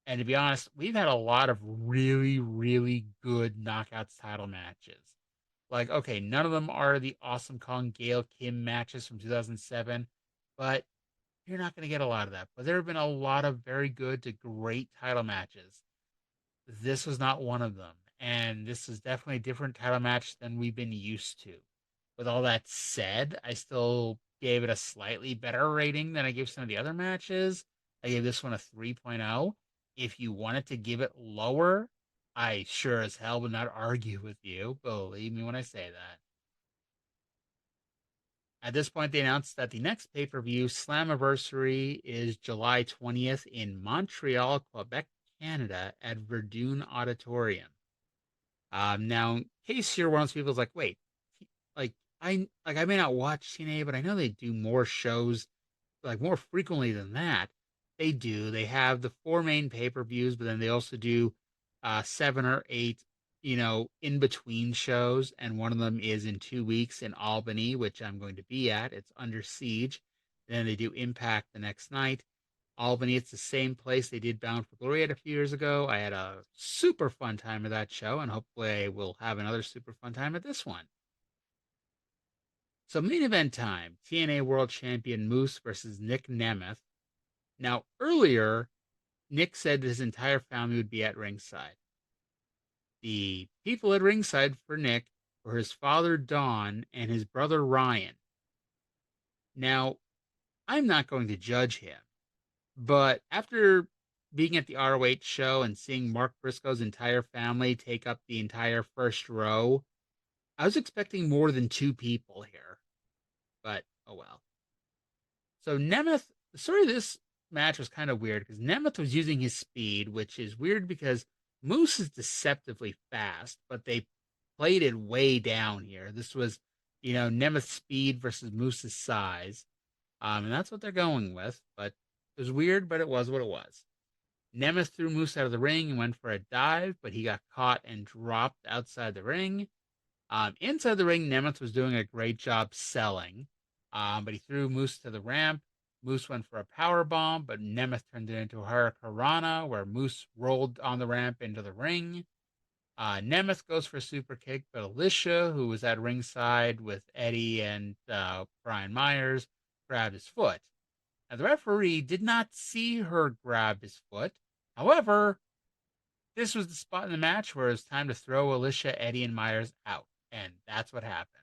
And to be honest, we've had a lot of really, really good knockouts title matches. Like, okay, none of them are the Awesome Kong Gail Kim matches from 2007, but you're not going to get a lot of that. But there have been a lot of very good to great title matches. This was not one of them. And this is definitely a different title match than we've been used to. With all that said, I still gave it a slightly better rating than I gave some of the other matches. I gave this one a 3.0. If you wanted to give it lower, I sure as hell would not argue with you. Believe me when I say that. At this point, they announced that the next pay-per-view, Slammiversary, is July 20th in Montreal, Quebec, Canada, at Verdun Auditorium. Now, in case you're one of those people who's like, wait, I may not watch TNA, but I know they do more shows, like more frequently than that. They do. They have the 4 main pay-per-views, but then they also do 7 or 8 in between shows, and one of them is in 2 weeks in Albany, which I'm going to be at. It's Under Siege. And then they do Impact the next night. Albany, it's the same place they did Bound for Glory a few years ago. I had a super fun time at that show, and hopefully I will have another super fun time at this one. So main event time, TNA World Champion Moose versus Nic Nemeth. Now, earlier, Nick said his entire family would be at ringside. The people at ringside for Nick were his father, Don, and his brother, Ryan. Now, I'm not going to judge him, but after being at the ROH show and seeing Mark Briscoe's entire family take up the entire first row, I was expecting more than 2 people here. But, oh well. So Nemeth, the story of this match was kind of weird because Nemeth was using his speed, which is weird because Moose is deceptively fast, but they played it way down here. This was, Nemeth's speed versus Moose's size. And that's what they're going with. But it was weird, but it was what it was. Nemeth threw Moose out of the ring and went for a dive, but he got caught and dropped outside the ring. Inside the ring, Nemeth was doing a great job selling, but he threw Moose to the ramp. Moose went for a power bomb, but Nemeth turned it into a Hurricanrana, where Moose rolled on the ramp into the ring. Nemeth goes for a super kick, but Alicia, who was at ringside with Eddie and Brian Myers, grabbed his foot. Now, the referee did not see her grab his foot. However, this was the spot in the match where it was time to throw Alicia, Eddie, and Myers out. And that's what happened.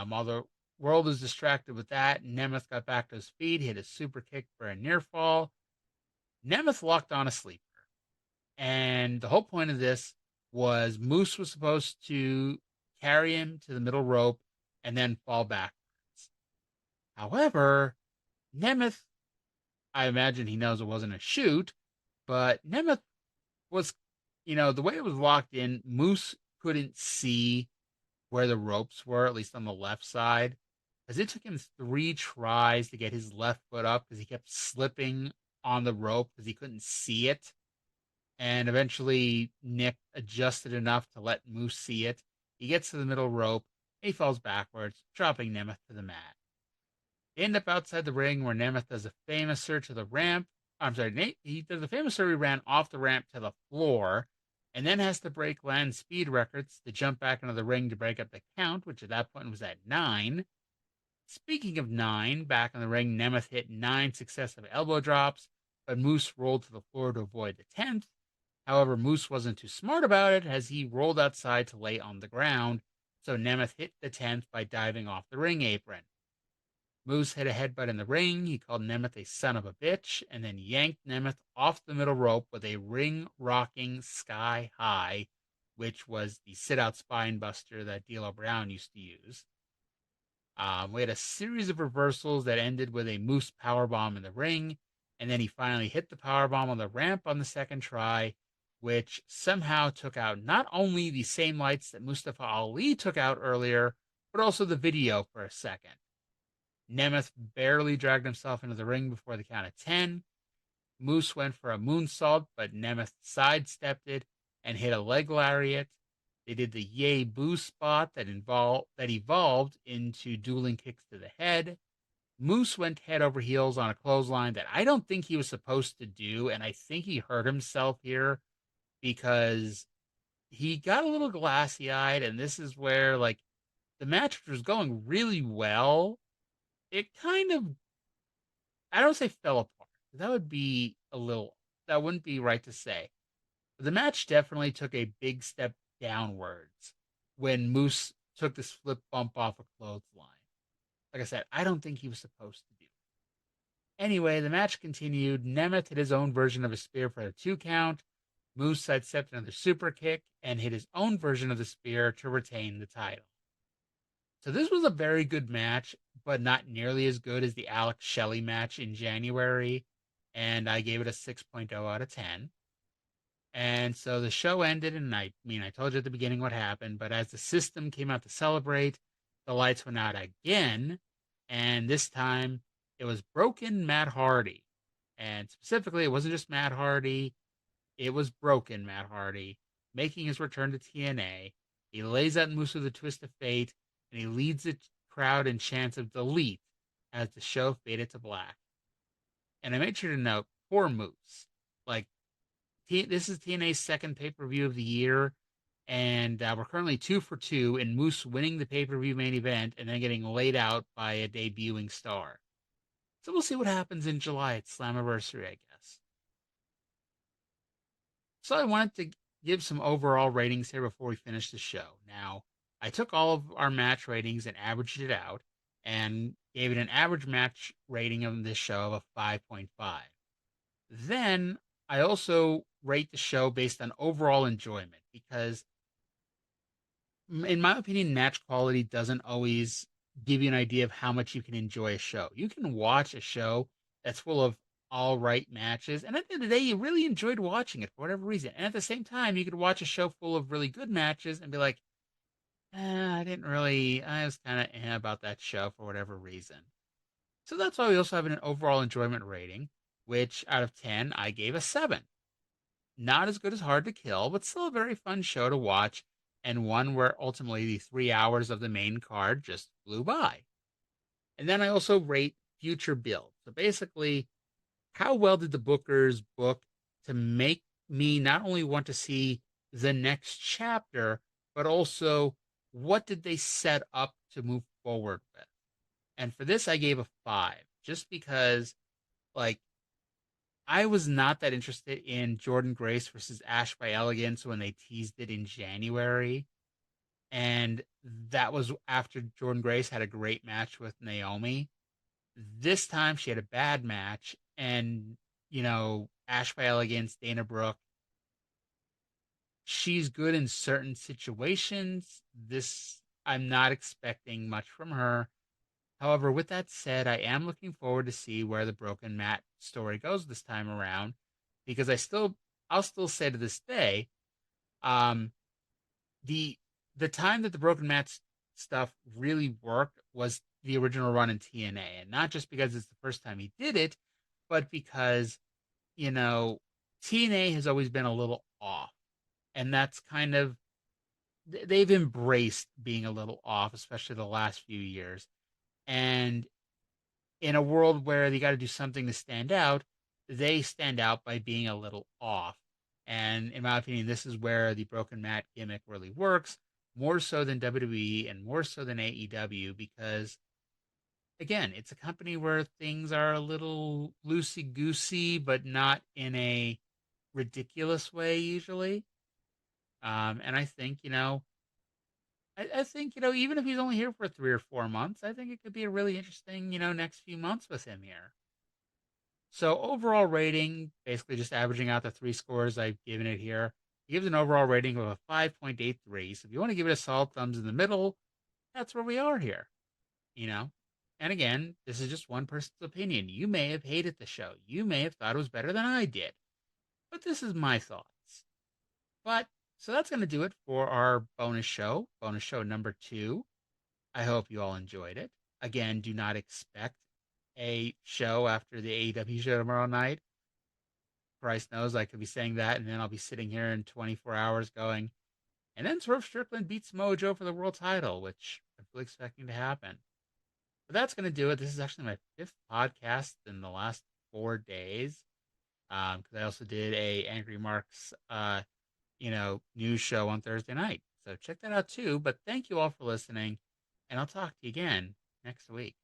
While the world was distracted with that, Nemeth got back to his feet, hit a super kick for a near fall. Nemeth locked on a sleeper. And the whole point of this was Moose was supposed to carry him to the middle rope and then fall backwards. However, Nemeth, I imagine he knows it wasn't a shoot, but Nemeth was, the way it was locked in, Moose couldn't see where the ropes were, at least on the left side, because it took him 3 tries to get his left foot up because he kept slipping on the rope because he couldn't see it. And eventually, Nick adjusted enough to let Moose see it. He gets to the middle rope, he falls backwards, dropping Nemeth to the mat. They end up outside the ring where Nemeth does a famous surge to the ramp. He does a famous surge ran off the ramp to the floor, and then has to break land speed records to jump back into the ring to break up the count, which at that point was at 9. Speaking of 9, back in the ring, Nemeth hit 9 successive elbow drops, but Moose rolled to the floor to avoid the 10th. However, Moose wasn't too smart about it as he rolled outside to lay on the ground, so Nemeth hit the 10th by diving off the ring apron. Moose hit a headbutt in the ring. He called Nemeth a son of a bitch and then yanked Nemeth off the middle rope with a ring-rocking Sky High, which was the sit-out spine buster that D'Lo Brown used to use. We had a series of reversals that ended with a Moose powerbomb in the ring, and then he finally hit the powerbomb on the ramp on the second try. which somehow took out not only the same lights that Mustafa Ali took out earlier, but also the video for a second. Nemeth barely dragged himself into the ring before the count of 10. Moose went for a moonsault, but Nemeth sidestepped it and hit a leg lariat. They did the yay boo spot that evolved into dueling kicks to the head. Moose went head over heels on a clothesline that I don't think he was supposed to do, and I think he hurt himself here because he got a little glassy-eyed, and this is where, like, the match was going really well. It kind of, I don't say fell apart. That would be that wouldn't be right to say. But the match definitely took a big step downwards when Moose took this flip bump off a clothesline. Like I said, I don't think he was supposed to do it. Anyway, the match continued. Nemeth hit his own version of a spear for a 2 count. Moose sidestepped another super kick and hit his own version of the spear to retain the title. So this was a very good match, but not nearly as good as the Alex Shelley match in January, and I gave it a 6.0 out of 10. And so the show ended, and I told you at the beginning what happened, but as the system came out to celebrate, the lights went out again, and this time it was Broken Matt Hardy. And specifically, it wasn't just Matt Hardy, it was Broken Matt Hardy, making his return to TNA. He lays out Moose with a twist of fate, and he leads the crowd in chants of delete as the show faded to black. And I made sure to note, poor Moose. Like, this is TNA's second pay-per-view of the year, and we're currently 2 for 2 in Moose winning the pay-per-view main event and then getting laid out by a debuting star. So we'll see what happens in July at Slammiversary, I guess. So I wanted to give some overall ratings here before we finish the show. Now, I took all of our match ratings and averaged it out and gave it an average match rating of this show of a 5.5. Then I also rate the show based on overall enjoyment because, in my opinion, match quality doesn't always give you an idea of how much you can enjoy a show. You can watch a show that's full of all right matches, and at the end of the day, you really enjoyed watching it for whatever reason. And at the same time, you could watch a show full of really good matches and be like, I was kind of about that show for whatever reason. So that's why we also have an overall enjoyment rating, which out of 10, I gave a 7. Not as good as Hard to Kill, but still a very fun show to watch, and one where ultimately the 3 hours of the main card just flew by. And then I also rate future build. So basically, how well did the bookers book to make me not only want to see the next chapter, but also what did they set up to move forward with? And for this, I gave a 5, just because, like, I was not that interested in Jordynne Grace versus Ash by Elegance when they teased it in January. And that was after Jordynne Grace had a great match with Naomi. This time she had a bad match, and, Ash by Elegance, Dana Brooke, she's good in certain situations. I'm not expecting much from her. However, with that said, I am looking forward to see where the Broken Matt story goes this time around, because I'll still say to this day, the time that the Broken Matt stuff really worked was the original run in TNA, and not just because it's the first time he did it, but because, TNA has always been a little off, and that's kind of, they've embraced being a little off, especially the last few years. And in a world where they got to do something to stand out, they stand out by being a little off. And in my opinion, this is where the Broken Matt gimmick really works, more so than WWE and more so than AEW, because, again, it's a company where things are a little loosey-goosey, but not in a ridiculous way usually. And I think, I think, even if he's only here for 3 or 4 months, I think it could be a really interesting, next few months with him here. So overall rating, basically just averaging out the 3 scores I've given it here, he gives an overall rating of a 5.83. So if you want to give it a solid thumbs in the middle, that's where we are here, And again, this is just one person's opinion. You may have hated the show. You may have thought it was better than I did. But this is my thoughts. But so that's going to do it for our bonus show number 2. I hope you all enjoyed it. Again, do not expect a show after the AEW show tomorrow night. Christ knows I could be saying that, and then I'll be sitting here in 24 hours going, and then Swerve Strickland beats Mojo for the world title, which I'm fully expecting to happen. But that's going to do it. This is actually my 5th podcast in the last 4 days. Because I also did a Angry Marks, news show on Thursday night. So check that out too. But thank you all for listening, and I'll talk to you again next week.